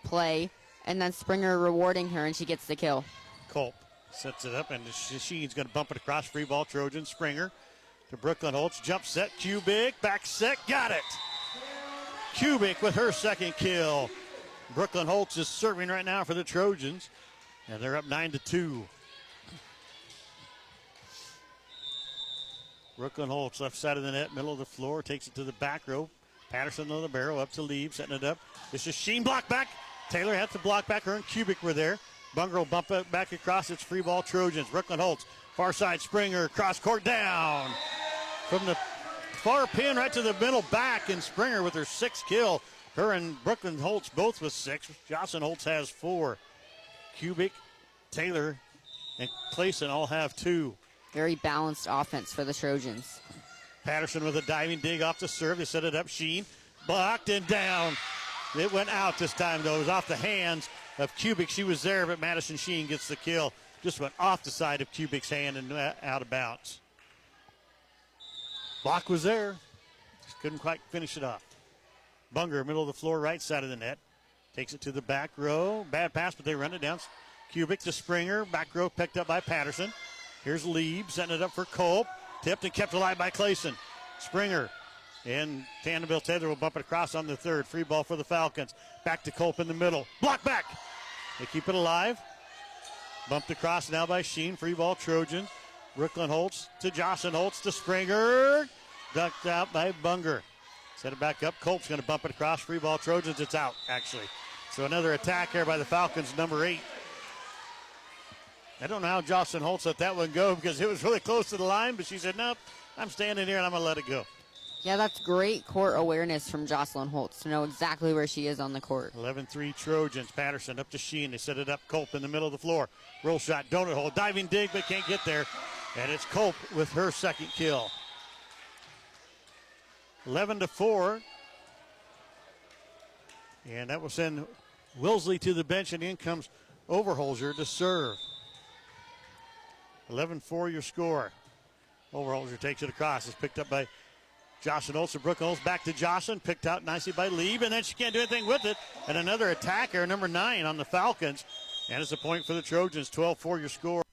play. And then Springer rewarding her, and she gets the kill. Culp sets it up, and Sheen's going to bump it across. Free ball, Trojan. Springer to Brooklyn Holtz. Jump set, Kubik. Back set, got it. Kubik with her 2nd kill. Brooklyn Holtz is serving right now for the Trojans, and they're up 9-2. Brooklyn Holtz, left side of the net, middle of the floor, takes it to the back row. Patterson on the barrel, up to Lieb, setting it up. This is Sheen, block back. Taylor had to block back. Her and Kubik were there. Bunger will bump it back across. It's free ball Trojans. Brooklyn Holtz, far side Springer, cross court down. From the far pin right to the middle back, and Springer with her 6th kill. Her and Brooklyn Holtz both with 6. Jocelyn Holtz has 4. Kubik, Taylor, and Clayson all have 2. Very balanced offense for the Trojans. Patterson with a diving dig off the serve. They set it up. Sheen blocked and down. It went out this time, though. It was off the hands of Kubik. She was there, but Madison Sheen gets the kill. Just went off the side of Kubik's hand and out of bounds. Block was there. Just couldn't quite finish it off. Bunger, middle of the floor, right side of the net. Takes it to the back row. Bad pass, but they run it down. Kubik to Springer. Back row picked up by Patterson. Here's Lieb, setting it up for Culp. Tipped and kept alive by Clayson. Springer. And Annabelle Taylor will bump it across on the 3rd. Free ball for the Falcons. Back to Culp in the middle. Block back. They keep it alive. Bumped across now by Sheen. Free ball Trojans. Brooklyn Holtz to Jocelyn Holtz to Springer. Ducked out by Bunger. Set it back up. Culp's going to bump it across. Free ball Trojans. It's out, actually. So another attack here by the Falcons, number 8. I don't know how Jocelyn Holtz let that one go because it was really close to the line, but she said, nope, I'm standing here and I'm going to let it go. Yeah, that's great court awareness from Jocelyn Holtz to know exactly where she is on the court. 11-3 Trojans. Patterson up to Sheen. They set it up. Culp in the middle of the floor. Roll shot, donut hole. Diving dig, but can't get there. And it's Culp with her second kill. 11-4. And that will send Wilsley to the bench, and in comes Overholzer to serve. 11-4 your score. Overholzer takes it across. It's picked up by Jocelyn Olsen. Brooke Olsen back to Jocelyn. Picked out nicely by Lieb, and then she can't do anything with it. And another attacker, number 9 on the Falcons. And it's a point for the Trojans. 12-4 your score.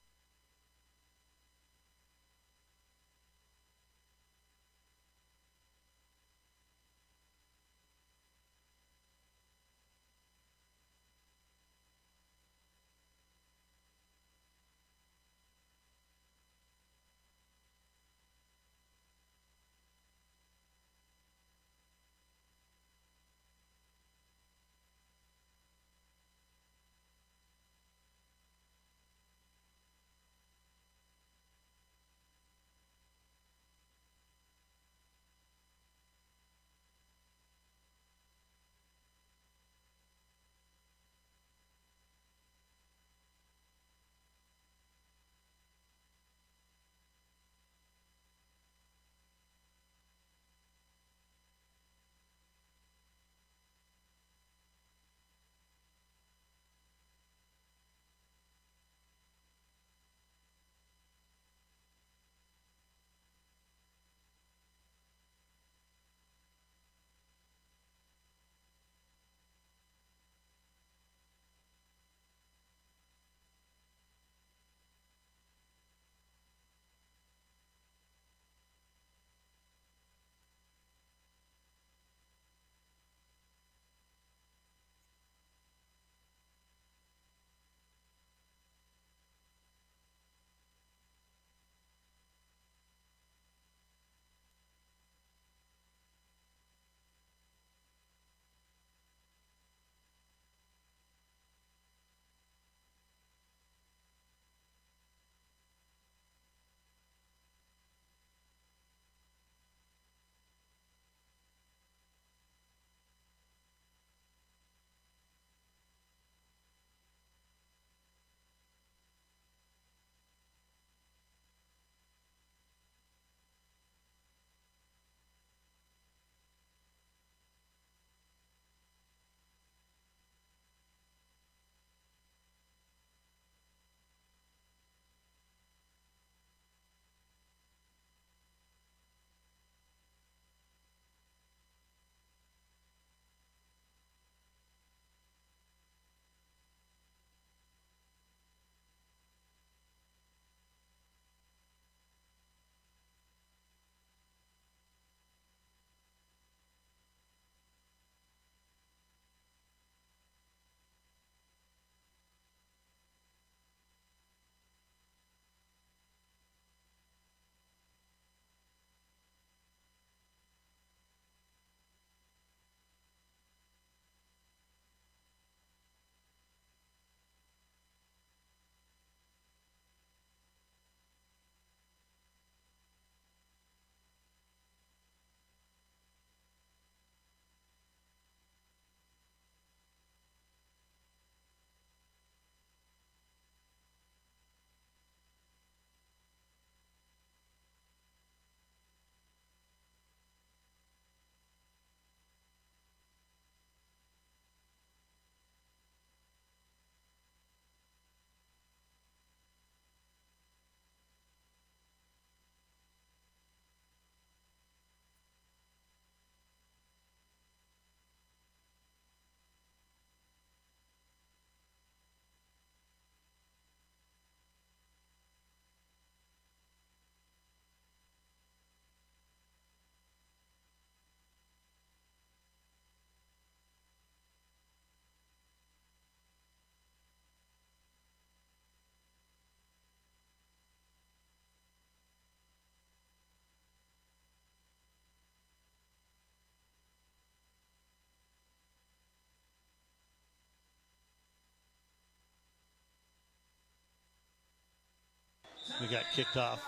We got kicked off.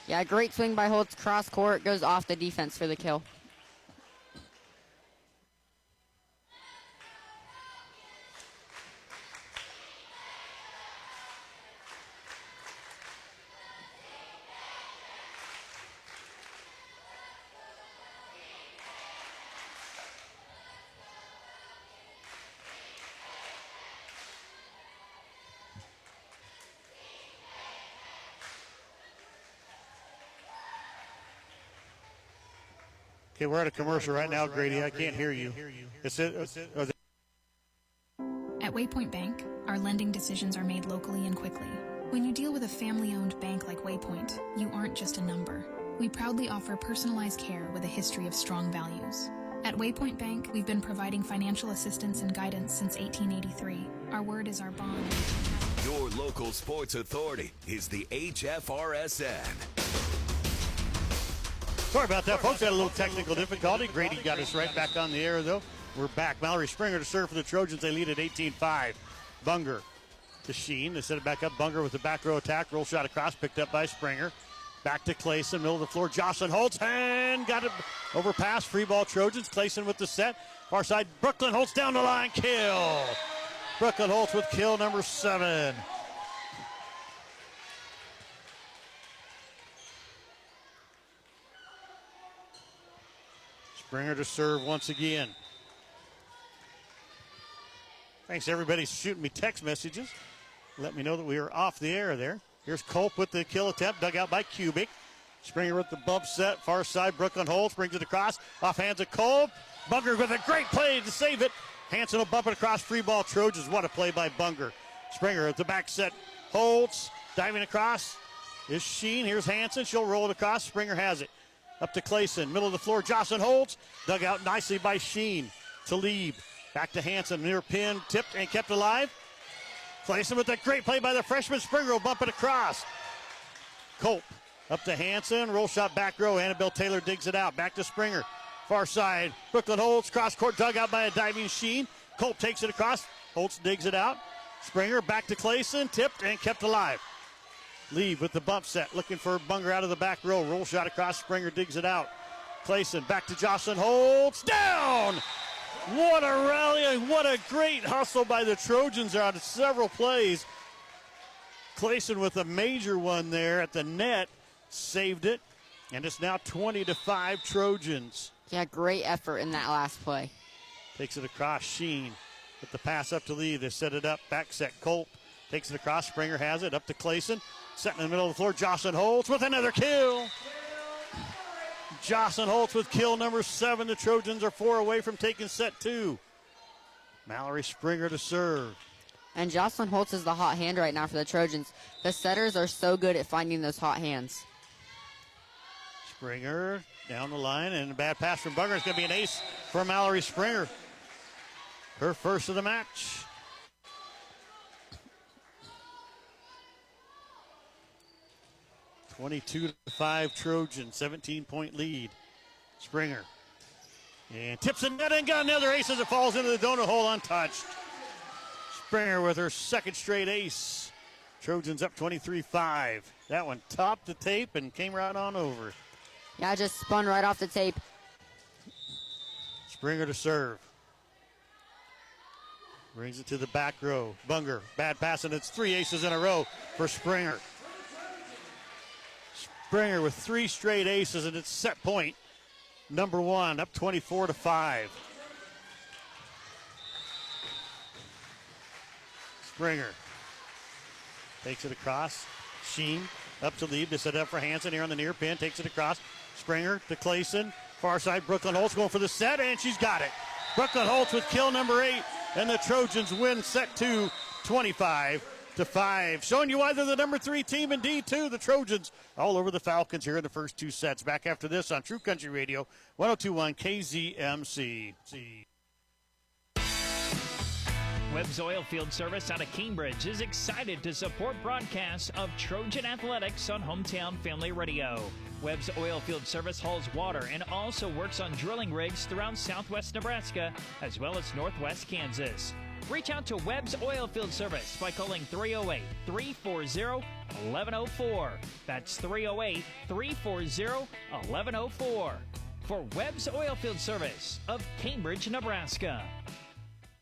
Yeah, great swing by Holtz. Cross court, goes off the defense for the kill. Okay, we're at a commercial right now, Grady. I can't hear you. At Waypoint Bank, our lending decisions are made locally and quickly. When you deal with a family-owned bank like Waypoint, you aren't just a number. We proudly offer personalized care with a history of strong values. At Waypoint Bank, we've been providing financial assistance and guidance since 1883. Our word is our bond. Your local sports authority is the HFRSN. Sorry about that, folks. Had a little technical difficulty. Grady got us right back on the air, though. We're back. Mallory Springer to serve for the Trojans. They lead at 18-5. Bunger to Sheen. They set it back up. Bunger with the back row attack. Roll shot across, picked up by Springer. Back to Clayson, middle of the floor. Jocelyn Holtz, and got it over pass. Free ball Trojans. Clayson with the set. Far side, Brooklyn Holtz down the line. Kill. Brooklyn Holtz with kill number 7. Springer to serve once again. Thanks to everybody shooting me text messages. Let me know that we are off the air there. Here's Culp with the kill attempt, dug out by Kubik. Springer with the bump set, far side. Brooklyn Holtz brings it across. Off hands of Culp. Bunger with a great play to save it. Hanson will bump it across. Free ball Trojans. What a play by Bunger. Springer at the back set. Holtz diving across is Sheen. Here's Hanson. She'll roll it across. Springer has it. Up to Clayson, middle of the floor. Jocelyn Holtz, dug out nicely by Sheen. To Lieb, back to Hanson, near pin, tipped and kept alive. Clayson with that great play by the freshman. Springer will bump it across. Culp, up to Hanson, roll shot back row. Annabelle Taylor digs it out, back to Springer. Far side, Brooklyn Holtz, cross court, dug out by a diving Sheen. Culp takes it across, Holtz digs it out. Springer back to Clayson, tipped and kept alive. Lieb with the bump set, looking for Bunger out of the back row. Roll shot across, Springer digs it out. Clayson back to Jocelyn Holtz, down! What a rally, and what a great hustle by the Trojans on several plays. Clayson with a major one there at the net, saved it, and it's now 20-5 Trojans. Yeah, great effort in that last play. Takes it across, Sheen with the pass up to Lieb. They set it up, back set, Culp takes it across, Springer has it, up to Clayson. Set in the middle of the floor, Jocelyn Holtz with another kill. Jocelyn Holtz with kill number 7. The Trojans are 4 away from taking set 2. Mallory Springer to serve. And Jocelyn Holtz is the hot hand right now for the Trojans. The setters are so good at finding those hot hands. Springer down the line, and a bad pass from Bunger. It's going to be an ace for Mallory Springer. Her first of the match. (22-5) Trojans, 17-point lead. Springer. And tips the net and got another ace as it falls into the donut hole untouched. Springer with her second straight ace. Trojans up 23-5. That one topped the tape and came right on over. Yeah, just spun right off the tape. Springer to serve. Brings it to the back row. Bunger, bad pass, and it's 3 aces in a row for Springer. Springer with 3 straight aces, and it's set point number 1, up 24-5. Springer takes it across. Sheen up to Lieb. They set it up for Hanson here on the near pin. Takes it across. Springer to Clayson. Far side, Brooklyn Holtz going for the set, and she's got it. Brooklyn Holtz with kill number 8, and the Trojans win set 2, 25-5. Showing you why they're the number 3 team in D2. The Trojans all over the Falcons here in the first 2 sets. Back after this on True Country Radio, 102.1 KZMC. Webb's Oilfield Service out of Cambridge is excited to support broadcasts of Trojan Athletics on Hometown Family Radio. Webb's Oilfield Service hauls water and also works on drilling rigs throughout southwest Nebraska as well as northwest Kansas. Reach out to Webb's Oilfield Service by calling 308-340-1104. That's 308-340-1104 for Webb's Oilfield Service of Cambridge, Nebraska.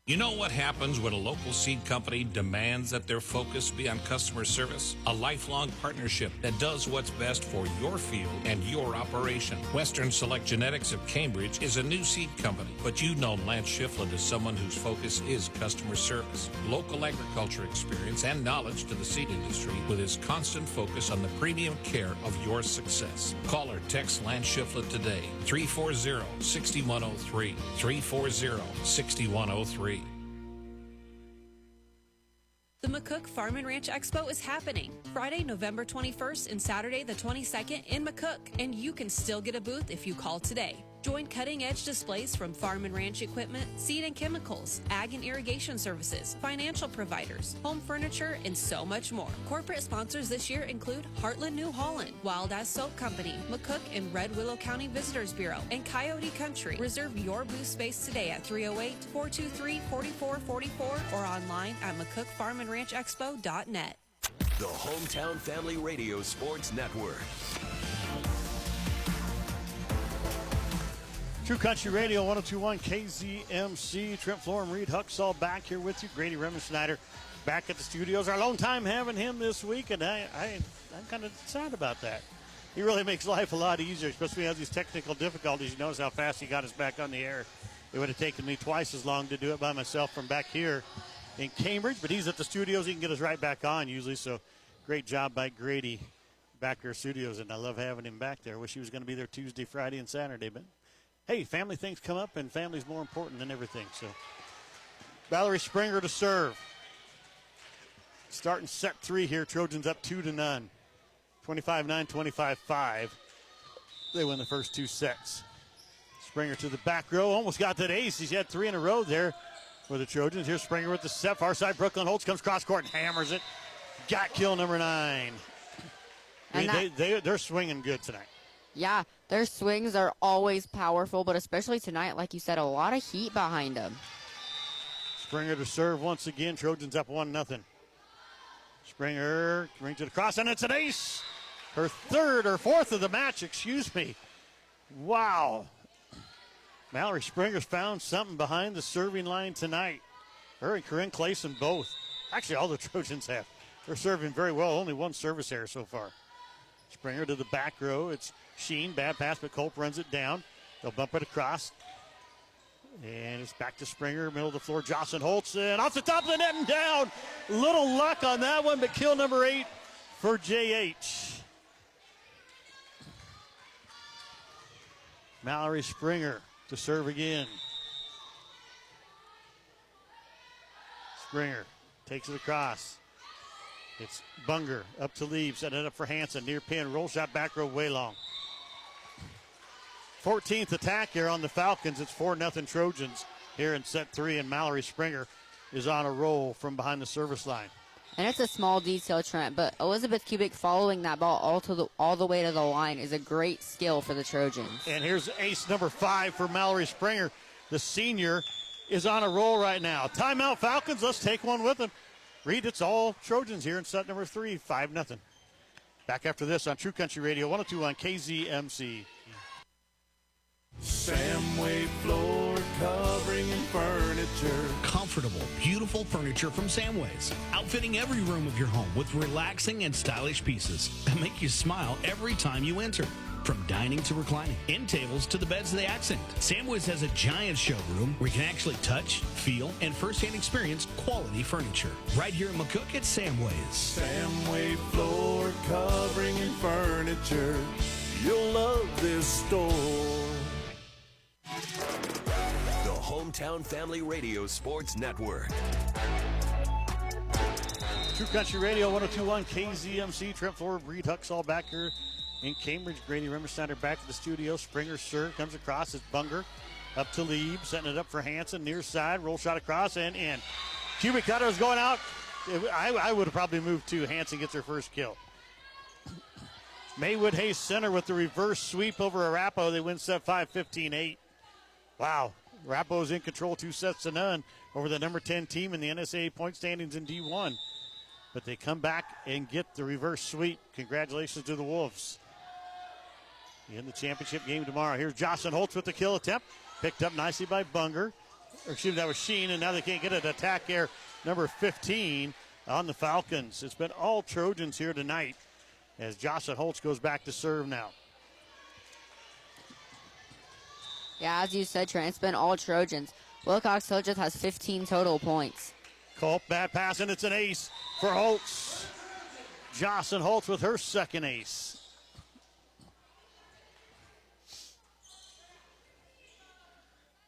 You know what happens when a local seed company demands that their focus be on customer service? A lifelong partnership that does what's best for your field and your operation. Western Select Genetics of Cambridge is a new seed company, but you know Lance Shiflett is someone whose focus is customer service, local agriculture experience, and knowledge to the seed industry with his constant focus on the premium care of your success. Call or text Lance Shiflett today, 340-6103, 340-6103. The McCook Farm and Ranch Expo is happening Friday, November 21st and Saturday the 22nd in McCook, and you can still get a booth if you call today. Join cutting-edge displays from farm and ranch equipment, seed and chemicals, ag and irrigation services, financial providers, home furniture, and so much more. Corporate sponsors this year include Heartland New Holland, Wild Ass Soap Company, McCook and Red Willow County Visitors Bureau, and Coyote Country. Reserve your booth space today at 308-423-4444 or online at McCookFarmandRanchExpo.net. The Hometown Family Radio Sports Network. True Country Radio, 102.1 KZMC. Trent Florham, Reed Huxall back here with you. Grady Remensnyder back at the studios. Our lone time having him this week, and I'm kind of sad about that. He really makes life a lot easier, especially when he has these technical difficulties. You notice how fast he got us back on the air. It would have taken me twice as long to do it by myself from back here in Cambridge, but he's at the studios. He can get us right back on usually, so great job by Grady back at our studios, and I love having him back there. Wish he was going to be there Tuesday, Friday, and Saturday, but hey, family things come up, and family's more important than everything. So, Valerie Springer to serve. Starting set 3 here. Trojans up 2-0. 25-9, 25-5. They win the first 2 sets. Springer to the back row. Almost got that ace. He's had 3 in a row there for the Trojans. Here's Springer with the set. Far side, Brooklyn Holtz comes cross court and hammers it. Got kill number 9. They're swinging good tonight. Yeah, their swings are always powerful, but especially tonight, like you said, a lot of heat behind them. Springer to serve once again. Trojans up 1-0. Springer brings it across, and it's an ace. Her fourth of the match, excuse me. Wow. Mallory Springer's found something behind the serving line tonight. Her and Corinne Clayson both. Actually, all the Trojans have. They're serving very well. Only one service error so far. Springer to the back row. It's Sheen. Bad pass, but Culp runs it down. They'll bump it across. And it's back to Springer, middle of the floor. Jocelyn Holtz, and off the top of the net and down. Little luck on that one, but kill number 8 for JH. Mallory Springer to serve again. Springer takes it across. It's Bunger up to Leave, setting it up for Hansen. Near pin, roll shot back row, way long. 14th attack here on the Falcons. It's 4-0 Trojans here in set 3, and Mallory Springer is on a roll from behind the service line. And it's a small detail, Trent, but Elizabeth Kubik following that ball all the way to the line is a great skill for the Trojans. And here's ace number 5 for Mallory Springer. The senior is on a roll right now. Timeout Falcons. Let's take one with them. Reed, it's all Trojans here in set number 3, 5-0. Back after this on True Country Radio, 102 on KZMC. Samway Floor Covering and Furniture. Comfortable, beautiful furniture from Samways. Outfitting every room of your home with relaxing and stylish pieces that make you smile every time you enter. From dining to reclining, end tables to the beds they accent. Samways has a giant showroom where you can actually touch, feel, and firsthand experience quality furniture. Right here in McCook at Samways. Samway Floor Covering and Furniture. You'll love this store. The Hometown Family Radio Sports Network. True Country Radio, 102.1 KZMC. Trent Florham, Reed Huxall back here in Cambridge. Grady Remensnyder back to the studio. Springer serve comes across. It's Bunger up to Lieb, setting it up for Hansen. Near side, roll shot across and in. Cubic cutter is going out. I would have probably moved too. Hansen gets her first kill. Maywood Hayes center with the reverse sweep over Arapaho. They win set 5, 15-8. Wow. Arapaho's in control, 2-0. over the number 10 team in the NSAA point standings in D1. But they come back and get the reverse sweep. Congratulations to the Wolves. In the championship game tomorrow. Here's Jocelyn Holtz with the kill attempt. Picked up nicely by Bunger. Or excuse me, that was Sheen, and now they can't get it. Attack air number 15 on the Falcons. It's been all Trojans here tonight as Jocelyn Holtz goes back to serve now. Yeah, as you said, Trent, it's been all Trojans. Wilcox Hill just has 15 total points. Culp, bad pass, and it's an ace for Holtz. Jocelyn Holtz with her second ace.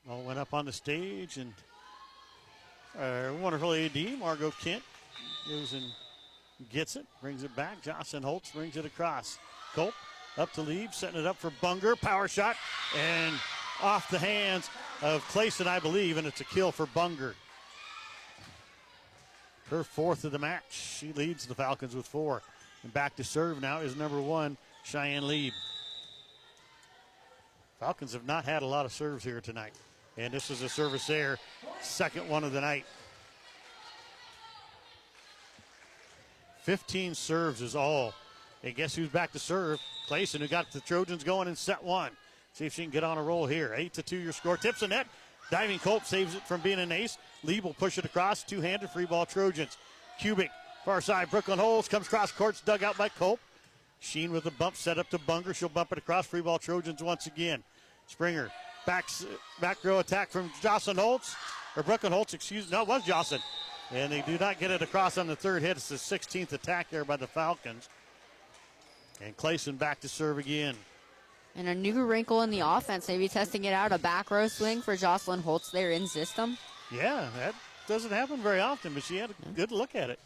All went up on the stage, and our wonderful AD, Margot Kent, goes and gets it, brings it back. Jocelyn Holtz brings it across. Culp up to lead, setting it up for Bunger. Power shot, and off the hands of Clayson, I believe, and it's a kill for Bunger. Her fourth of the match. She leads the Falcons with 4. And back to serve now is number 1, Cheyenne Lieb. Falcons have not had a lot of serves here tonight. And this is a service there, second one of the night. 15 serves is all. And guess who's back to serve? Clayson, who got the Trojans going in set 1. See if she can get on a roll here. 8-2 your score. Tips the net. Diving Culp saves it from being an ace. Lieb will push it across. Two-handed free ball Trojans. Kubik, far side. Brooklyn Holes comes cross courts, dug out by Culp. Sheen with a bump set up to Bunger. She'll bump it across. Free ball Trojans once again. Springer, back row attack from Jocelyn Holtz. Or Brooklyn Holtz, no, it was Jocelyn. And they do not get it across on the third hit. It's the 16th attack there by the Falcons. And Clayson back to serve again. And a new wrinkle in the offense, maybe testing it out, a back row swing for Jocelyn Holtz there in system. Yeah, that doesn't happen very often, but she had a good look at it.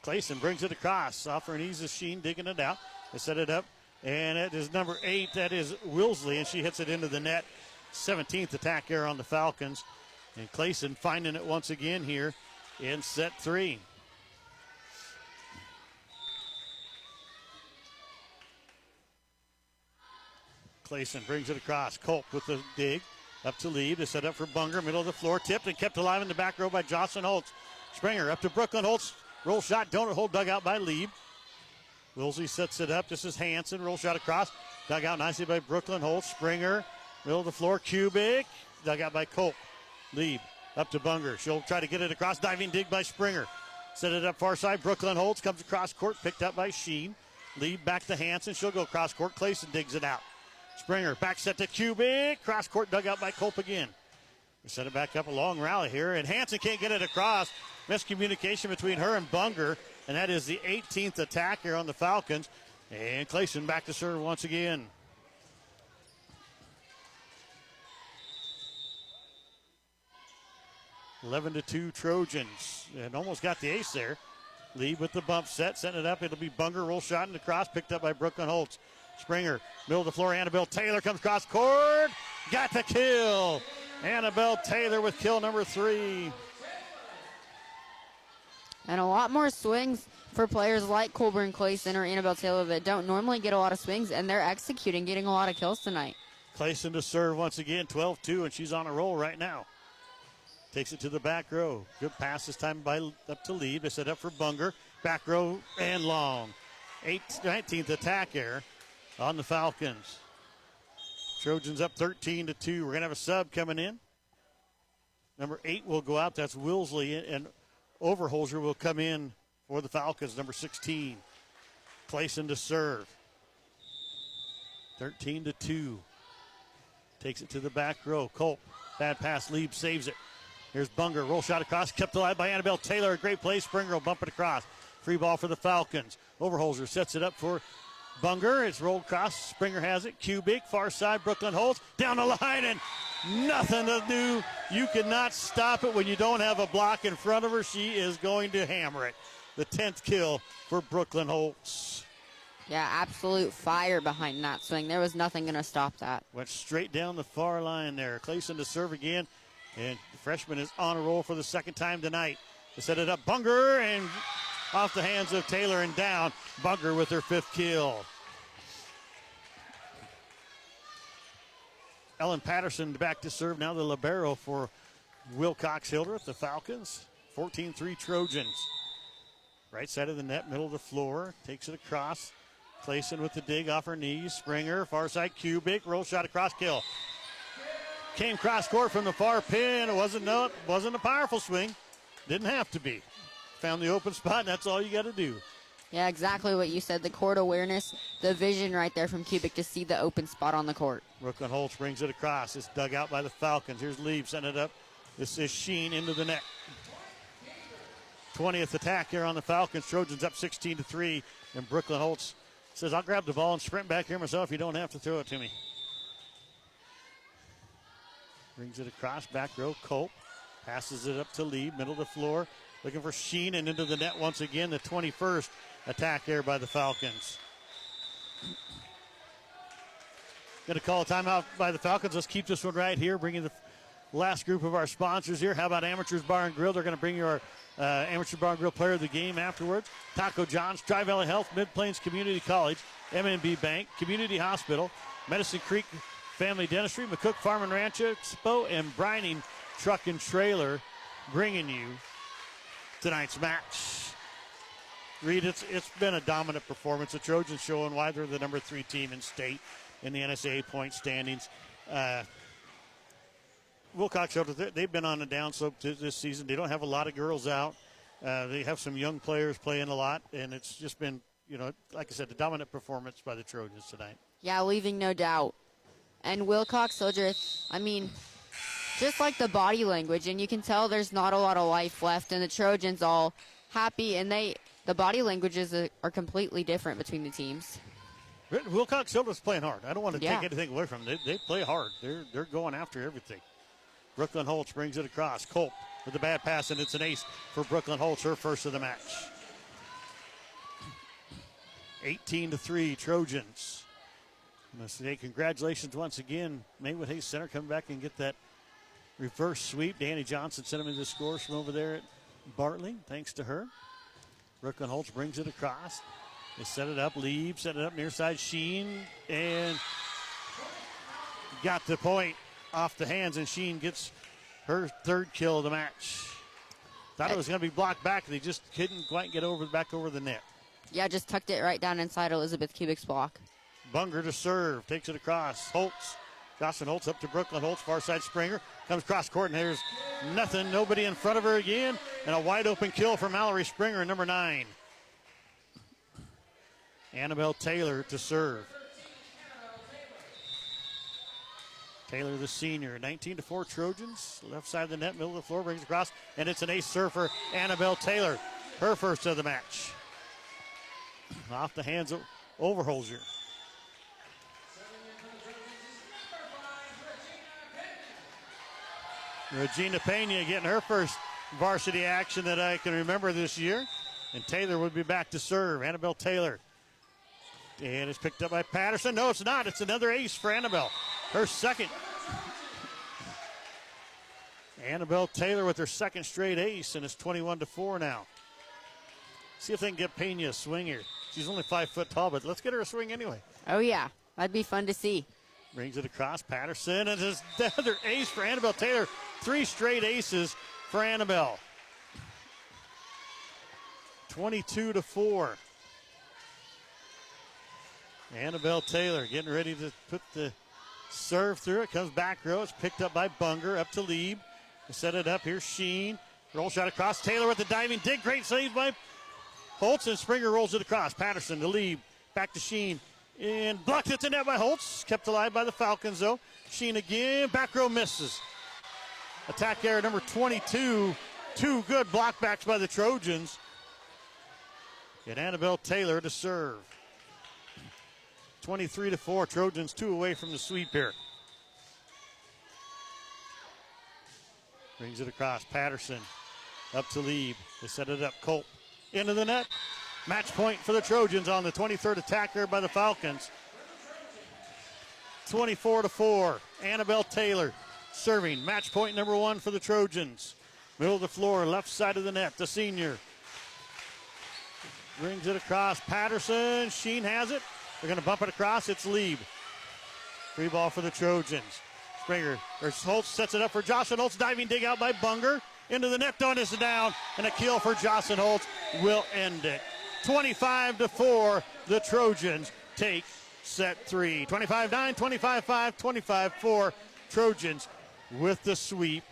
Clayson brings it across, off her knees is Sheen digging it out. They set it up, and it is number 8, that is Wilsley, and she hits it into the net. 17th attack error on the Falcons. And Clayson finding it once again here in set 3. Clayson brings it across. Culp with the dig. Up to Lieb. They set up for Bunger. Middle of the floor. Tipped and kept alive in the back row by Jocelyn Holtz. Springer up to Brooklyn Holtz. Roll shot. Donut hole dug out by Lieb. Wilsey sets it up. This is Hanson. Roll shot across. Dug out nicely by Brooklyn Holtz. Springer. Middle of the floor. Kubik. Dug out by Culp. Lieb up to Bunger. She'll try to get it across. Diving dig by Springer. Set it up far side. Brooklyn Holtz comes across court. Picked up by Sheen. Lieb back to Hanson. She'll go across court. Clayson digs it out. Springer back set to Kubik. Cross court dug out by Culp again. We set it back up, a long rally here, and Hanson can't get it across. Miscommunication between her and Bunger, and that is the 18th attack here on the Falcons. And Clayson back to serve once again. (11-2) Trojans, and almost got the ace there. Lieb with the bump set, setting it up. It'll be Bunger, roll shot in the cross, picked up by Brooklyn Holtz. Springer, middle of the floor, Annabelle Taylor comes cross court. Got the kill. Annabelle Taylor with kill number 3. And a lot more swings for players like Colburn Clayson or Annabelle Taylor that don't normally get a lot of swings, and they're executing, getting a lot of kills tonight. Clayson to serve once again, 12-2, and she's on a roll right now. Takes it to the back row. Good pass this time by up to Lieb. They set up for Bunger. Back row and long. 19th attack error on the Falcons. Trojans up 13-2. We're going to have a sub coming in. Number 8 will go out. That's Wilsley, and Overholzer will come in for the Falcons, number 16. Clayson to serve. 13-2. Takes it to the back row. Culp, bad pass. Lieb saves it. Here's Bunger. Roll shot across. Kept alive by Annabelle Taylor. A great play. Springer will bump it across. Free ball for the Falcons. Overholzer sets it up for Bunger. It's rolled across. Springer has it. Kubik, far side. Brooklyn Holtz down the line, and nothing to do. You cannot stop it when you don't have a block in front of her. She is going to hammer it. The 10th kill for Brooklyn Holtz. Yeah, absolute fire behind that swing. There was nothing going to stop that. Went straight down the far line there. Clayson to serve again, and the freshman is on a roll for the second time tonight. They set it up. Bunger, and off the hands of Taylor and down. Bunger with her 5th kill. Ellen Patterson back to serve now, the libero for Wilcox Hildreth, the Falcons. 14-3 Trojans. Right side of the net, middle of the floor. Takes it across. Clayson with the dig off her knees. Springer, far side, Kubik. Roll shot across, kill. Came cross court from the far pin. It wasn't a powerful swing. Didn't have to be. Found the open spot, and that's all you got to do. Yeah, exactly what you said. The court awareness, the vision right there from Kubik to see the open spot on the court. Brooklyn Holtz brings it across. It's dug out by the Falcons. Here's Lieb, send it up. This is Sheen into the net. 20th attack here on the Falcons. Trojans up 16-3. And Brooklyn Holtz says, I'll grab the ball and sprint back here myself. You don't have to throw it to me. Brings it across, back row, Culp. Passes it up to Lieb, middle of the floor. Looking for Sheen and into the net once again. The 21st attack there by the Falcons. Going to call a timeout by the Falcons. Let's keep this one right here. Bringing the last group of our sponsors here. How about Amateurs Bar and Grill? They're going to bring you our Amateur Bar and Grill player of the game afterwards. Taco John's, Tri-Valley Health, Mid-Plains Community College, MNB Bank, Community Hospital, Medicine Creek Family Dentistry, McCook Farm and Ranch Expo, and Brining Truck and Trailer bringing you tonight's match. Reed, it's been a dominant performance. The Trojans showing why they're the number 3 team in state in the NSAA point standings. Wilcox, they've been on the downslope this season. They don't have a lot of girls out. They have some young players playing a lot, and it's just been, like I said, a dominant performance by the Trojans tonight. Yeah, leaving no doubt. And Wilcox Hildreth, just like the body language, and you can tell there's not a lot of life left, and the Trojans all happy, and the body languages are completely different between the teams. Wilcox Hildreth's playing hard. I don't want to take anything away from them. They play hard. They're going after everything. Brooklyn Holtz brings it across. Culp with a bad pass, and it's an ace for Brooklyn Holtz, her first of the match. 18-3 Trojans. I'm going to say congratulations once again. Maywood Hayes Center coming back and get that reverse sweep. Danny Johnson sent him into the scores from over there at Bartley, thanks to her. Brooklyn Holtz brings it across. They set it up. Lieb set it up near side. Sheen, and got the point off the hands, and Sheen gets her third kill of the match. Thought it was going to be blocked back. They just couldn't quite get back over the net. Yeah, just tucked it right down inside Elizabeth Kubik's block. Bunger to serve. Takes it across. Holtz. Jocelyn Holtz up to Brooklyn Holtz. Far side Springer. Comes cross court, and there's nothing. Nobody in front of her again. And a wide open kill for Mallory Springer, number 9. Annabelle Taylor to serve. Taylor, the senior. 19-4 Trojans. Left side of the net, middle of the floor, brings across. And it's an ace serve for Annabelle Taylor. Her first of the match. Off the hands of Overholzer. Regina Pena getting her first varsity action that I can remember this year. And Taylor would be back to serve. Annabelle Taylor. And it's picked up by Patterson. No, it's not. It's another ace for Annabelle. Her second. Annabelle Taylor with her second straight ace, and it's 21-4 now. See if they can get Pena a swing here. She's only 5 foot tall, but let's get her a swing anyway. Oh, yeah. That'd be fun to see. Brings it across. Patterson, and it's another ace for Annabelle Taylor. 3 straight aces for Annabelle. 22-4. Annabelle Taylor getting ready to put the serve through it. Comes back row. It's picked up by Bunger. Up to Lieb. They set it up. Here's Sheen. Roll shot across. Taylor with the diving dig. Great save by Holtz, and Springer rolls it across. Patterson to Lieb. Back to Sheen. And blocked at the net by Holtz. Kept alive by the Falcons, though. Sheen again. Back row misses. Attack error number 22. 2 good blockbacks by the Trojans. And Annabelle Taylor to serve. 23-4. Trojans 2 away from the sweep here. Brings it across. Patterson up to Lieb. They set it up. Culp into the net. Match point for the Trojans on the 23rd attack there by the Falcons. 24-4. Annabelle Taylor serving. Match point number 1 for the Trojans. Middle of the floor, left side of the net. The senior brings it across. Patterson. Sheen has it. They're going to bump it across. It's Lieb. Free ball for the Trojans. Holtz sets it up for Jocelyn Holtz. Diving dig out by Bunger. Into the net, Donis down, and a kill for Jocelyn Holtz will end it. 25-4, the Trojans take set 3. 25-9, 25-5, 25-4. Trojans with the sweep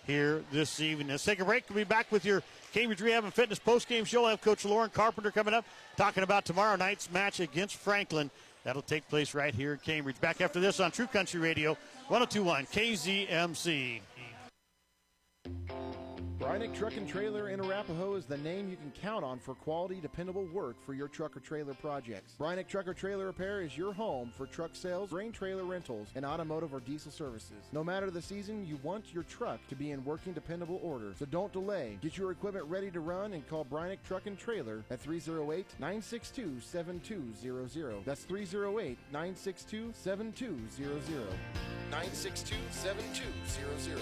here this evening. Let's take a break. We'll be back with your Cambridge Rehab and Fitness postgame show. We'll have Coach Lauren Carpenter coming up, talking about tomorrow night's match against Franklin. That'll take place right here in Cambridge. Back after this on True Country Radio, 102.1 KZMC. Brynick Truck and Trailer in Arapahoe is the name you can count on for quality, dependable work for your truck or trailer projects. Brynick Truck or Trailer Repair is your home for truck sales, grain trailer rentals, and automotive or diesel services. No matter the season, you want your truck to be in working, dependable order. So don't delay. Get your equipment ready to run and call Brynick Truck and Trailer at 308-962-7200. That's 308-962-7200. 962-7200.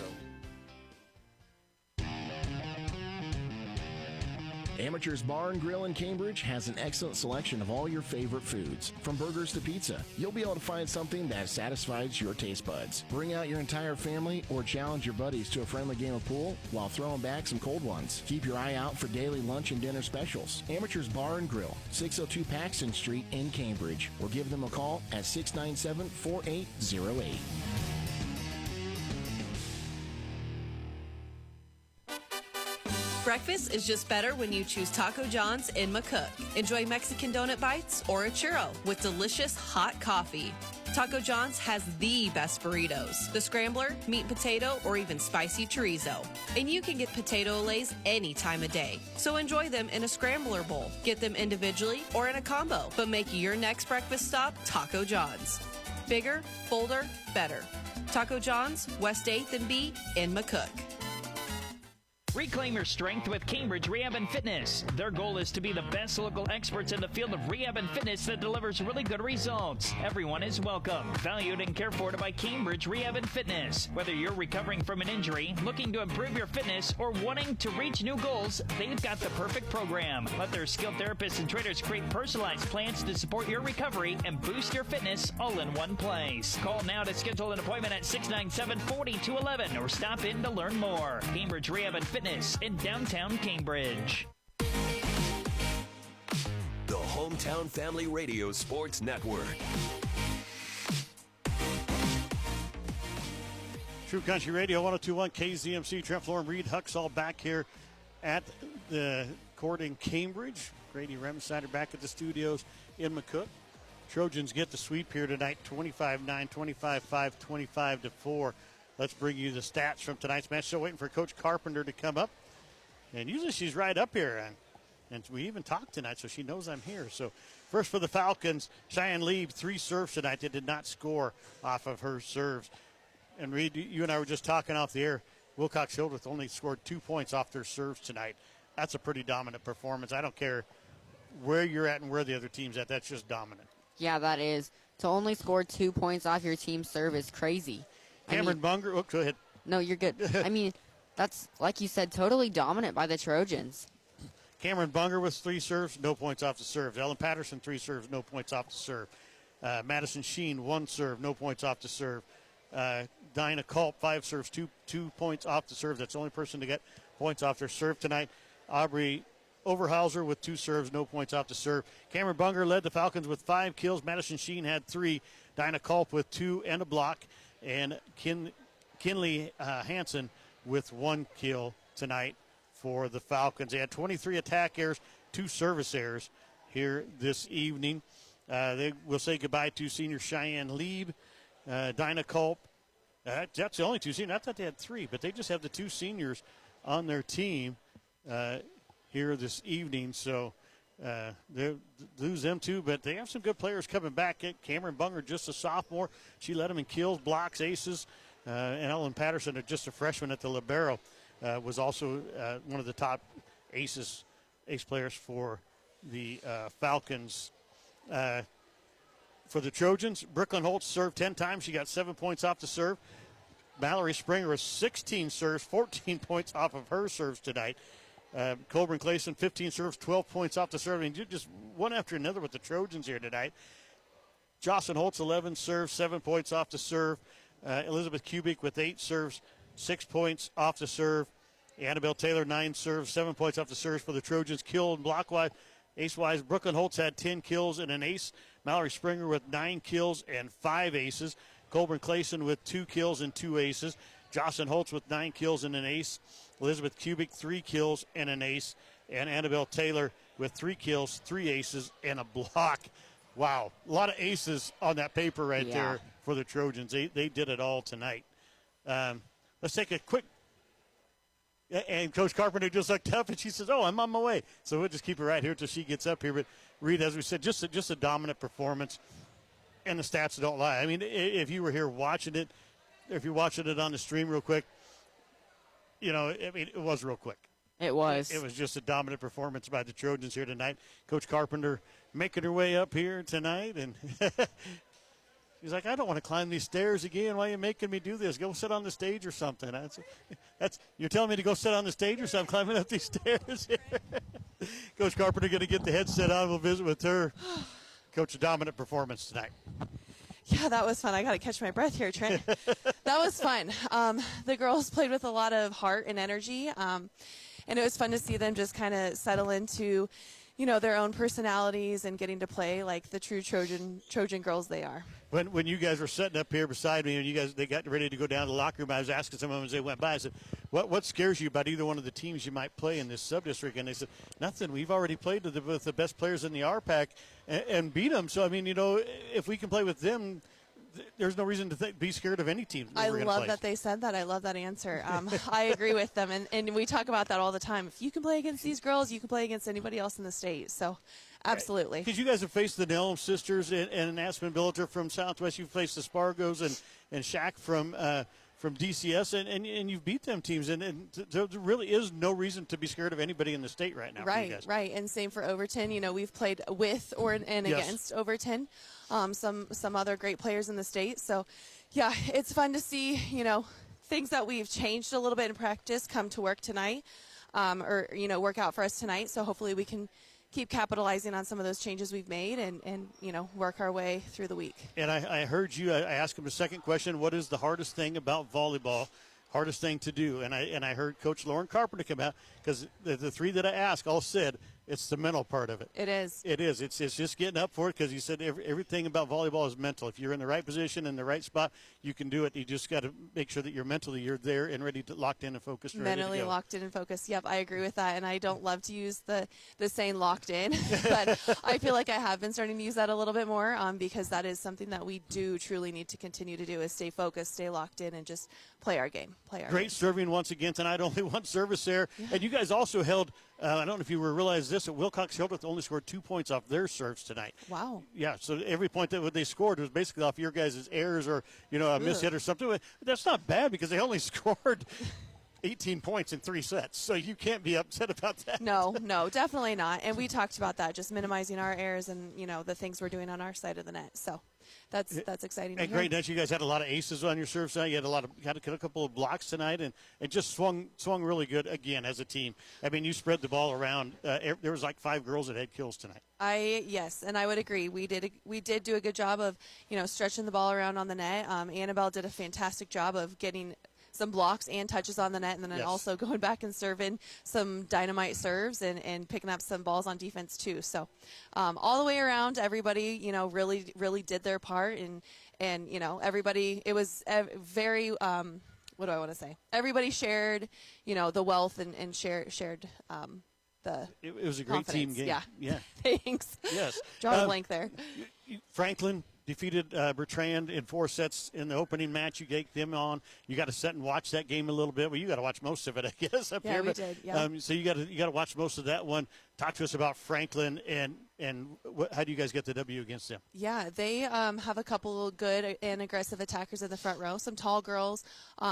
Amateur's Bar and Grill in Cambridge has an excellent selection of all your favorite foods. From burgers to pizza, you'll be able to find something that satisfies your taste buds. Bring out your entire family or challenge your buddies to a friendly game of pool while throwing back some cold ones. Keep your eye out for daily lunch and dinner specials. Amateur's Bar and Grill, 602 Paxton Street in Cambridge, or give them a call at 697-4808. Breakfast is just better when you choose Taco John's in McCook. Enjoy Mexican donut bites or a churro with delicious hot coffee. Taco John's has the best burritos, the scrambler, meat and potato, or even spicy chorizo. And you can get potato olays any time of day. So enjoy them in a scrambler bowl. Get them individually or in a combo. But make your next breakfast stop Taco John's. Bigger, bolder, better. Taco John's, West 8th and B in McCook. Reclaim your strength with Cambridge Rehab and Fitness. Their goal is to be the best local experts in the field of rehab and fitness that delivers really good results. Everyone is welcome, valued, and cared for by Cambridge Rehab and Fitness. Whether you're recovering from an injury, looking to improve your fitness, or wanting to reach new goals, they've got the perfect program. Let their skilled therapists and trainers create personalized plans to support your recovery and boost your fitness all in one place. Call now to schedule an appointment at 697-4211 or stop in to learn more. Cambridge Rehab and Fitness in downtown Cambridge. The Hometown Family Radio Sports Network. True Country Radio, 102.1 KZMC. Trent Floor and Reed Huxall back here at the court in Cambridge. Grady Remsider back at the studios in McCook. Trojans get the sweep here tonight, 25-9, 25-5, 25-4. Let's bring you the stats from tonight's match. Still waiting for Coach Carpenter to come up. And usually she's right up here. And we even talked tonight, so she knows I'm here. So first for the Falcons, Cheyenne Lieb, 3 serves tonight. They did not score off of her serves. And Reed, you and I were just talking off the air. Wilcox-Hildreth only scored 2 points off their serves tonight. That's a pretty dominant performance. I don't care where you're at and where the other team's at. That's just dominant. Yeah, that is. To only score 2 points off your team's serve is crazy. Cameron Bunger. Oh, go ahead. No, you're good. I mean, that's, like you said, totally dominant by the Trojans. Cameron Bunger with 3 serves, no points off the serve. Ellen Patterson, 3 serves, no points off the serve. Madison Sheen, 1 serve, no points off the serve. Dinah Culp, 5 serves, 2 points off the serve. That's the only person to get points off their serve tonight. Aubrey Overhauser with 2 serves, no points off the serve. Cameron Bunger led the Falcons with 5 kills. Madison Sheen had 3. Dinah Culp with 2 and a block. And Kinley Hansen with 1 kill tonight for the Falcons. They had 23 attack errors, 2 service errors here this evening. They will say goodbye to senior Cheyenne Lieb, Dinah Culp. That's the only 2 seniors. I thought they had 3, but they just have the 2 seniors on their team here this evening. So they lose them too, but they have some good players coming back. Cameron Bunger, just a sophomore. She led them in kills, blocks, aces. And Ellen Patterson, just a freshman at the libero, was also one of the top ace players for the Falcons. For the Trojans, Brooklyn Holtz served 10 times. She got 7 points off the serve. Mallory Springer was 16 serves, 14 points off of her serves tonight. Colburn Clayson, 15 serves, 12 points off the serve. I mean, just one after another with the Trojans here tonight. Jocelyn Holtz, 11 serves, 7 points off the serve. Elizabeth Kubik with 8 serves, 6 points off the serve. Annabelle Taylor, 9 serves, 7 points off the serves for the Trojans. Kill and block-wise, ace-wise, Brooklyn Holtz had 10 kills and an ace. Mallory Springer with 9 kills and 5 aces. Colburn Clayson with 2 kills and 2 aces. Jocelyn Holtz with 9 kills and an ace. Elizabeth Kubik, 3 kills and an ace. And Annabelle Taylor with 3 kills, 3 aces, and a block. Wow, a lot of aces on that paper right there for the Trojans. They did it all tonight. Let's take a quick. And Coach Carpenter just looked up, and she says, "Oh, I'm on my way." So we'll just keep it right here until she gets up here. But Reed, as we said, just a dominant performance, and the stats don't lie. I mean, if you were here watching it, if you're watching it on the stream real quick, it was real quick. It was. It was just a dominant performance by the Trojans here tonight. Coach Carpenter making her way up here tonight, and he's like, "I don't want to climb these stairs again. Why are you making me do this? Go sit on the stage or something." That's you're telling me to go sit on the stage or something, climbing up these stairs here. Coach Carpenter going to get the headset on. We'll visit with her. Coach, a dominant performance tonight. Yeah, that was fun. I got to catch my breath here, Trent. That was fun. The girls played with a lot of heart and energy, and it was fun to see them just kind of settle into, their own personalities and getting to play like the true Trojan girls they are. When you guys were sitting up here beside me and they got ready to go down to the locker room, I was asking some of them as they went by, I said, what scares you about either one of the teams you might play in this sub-district? And they said, nothing. We've already played with the best players in the RPAC and beat them. So, I mean, if we can play with them, there's no reason to be scared of any team. I love that they said that. I love that answer. I agree with them, and we talk about that all the time. If you can play against these girls, you can play against anybody else in the state. So, absolutely. Because you guys have faced the Nelm sisters and Aspen Billiter from Southwest. You've faced the Spargos and Shaq from DCS, and you've beat them teams. And there really is no reason to be scared of anybody in the state right now. Right, right. And same for Overton. We've played with and against Overton. Some other great players in the state. So, yeah, it's fun to see, things that we've changed a little bit in practice come to work tonight or work out for us tonight. So hopefully we can keep capitalizing on some of those changes we've made and work our way through the week. And I heard you, I asked him the second question, what is the hardest thing about volleyball, hardest thing to do? And I heard Coach Lauren Carpenter come out because the three that I asked all said, it's the mental part of it. It is. It is. It's just getting up for it because he said everything about volleyball is mental. If you're in the right position, in the right spot, you can do it. You just got to make sure that you're there and ready to locked in and focused. And mentally ready to go. Locked in and focused. Yep, I agree with that. And I don't love to use the saying locked in, but I feel like I have been starting to use that a little bit more because that is something that we do truly need to continue to do is stay focused, stay locked in, and just play our game. Great serving once again tonight. Only one service there. Yeah. And you guys also held, I don't know if you realized this, at Wilcox Hildreth only scored 2 points off their serves tonight. Wow. Yeah, so every point that they scored was basically off your guys' errors or, a mishit or something. That's not bad because they only scored 18 points in 3 sets. So you can't be upset about that. No, definitely not. And we talked about that, just minimizing our errors and, the things we're doing on our side of the net. So that's exciting. And great night. You guys had a lot of aces on your serve tonight. You had a couple of blocks tonight and just swung really good again as a team. I mean, you spread the ball around. There was like 5 girls that had kills tonight. Yes, and I would agree. We did do a good job of, stretching the ball around on the net. Annabelle did a fantastic job of getting some blocks and touches on the net, and then also going back and serving some dynamite serves and picking up some balls on defense too. So all the way around, everybody, really did their part, and everybody, it was very, what do I want to say? Everybody shared, the wealth and shared the It was a great team game. Yeah. Thanks. Yes. Draw a blank there. Franklin defeated Bertrand in 4 sets in the opening match. You get them on. You got to sit and watch that game a little bit. Well, you got to watch most of it, I guess, up here. We did. Yeah. So you got to watch most of that one. Talk to us about Franklin and how do you guys get the W against them? Yeah, they have a couple good and aggressive attackers in the front row. Some tall girls,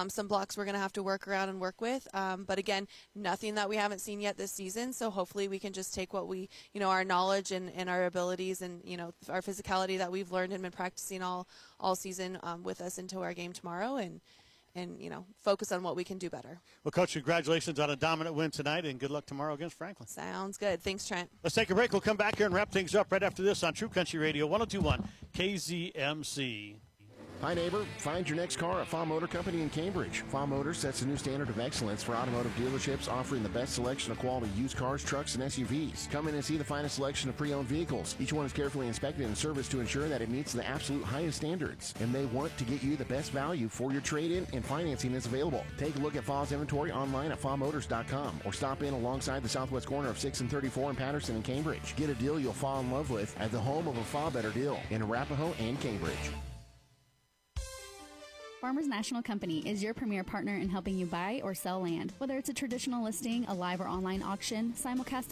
some blocks we're going to have to work around and work with. But again, nothing that we haven't seen yet this season. So hopefully we can just take what we, our knowledge and our abilities and our physicality that we've learned and been practicing all season with us into our game tomorrow and focus on what we can do better. Well, Coach, congratulations on a dominant win tonight, and good luck tomorrow against Franklin. Sounds good. Thanks, Trent. Let's take a break. We'll come back here and wrap things up right after this on True Country Radio 102.1 KZMC. Hi, neighbor. Find your next car at Fa Motor Company in Cambridge. Fa Motors sets a new standard of excellence for automotive dealerships, offering the best selection of quality used cars, trucks, and SUVs. Come in and see the finest selection of pre-owned vehicles. Each one is carefully inspected and serviced to ensure that it meets the absolute highest standards. And they want to get you the best value for your trade-in, and financing is available. Take a look at Fa's inventory online at famotors.com or stop in alongside the southwest corner of 6 and 34 in Patterson and Cambridge. Get a deal you'll fall in love with at the home of a Fa Better Deal in Arapahoe and Cambridge. Farmers National Company is your premier partner in helping you buy or sell land. Whether it's a traditional listing, a live or online auction, simulcast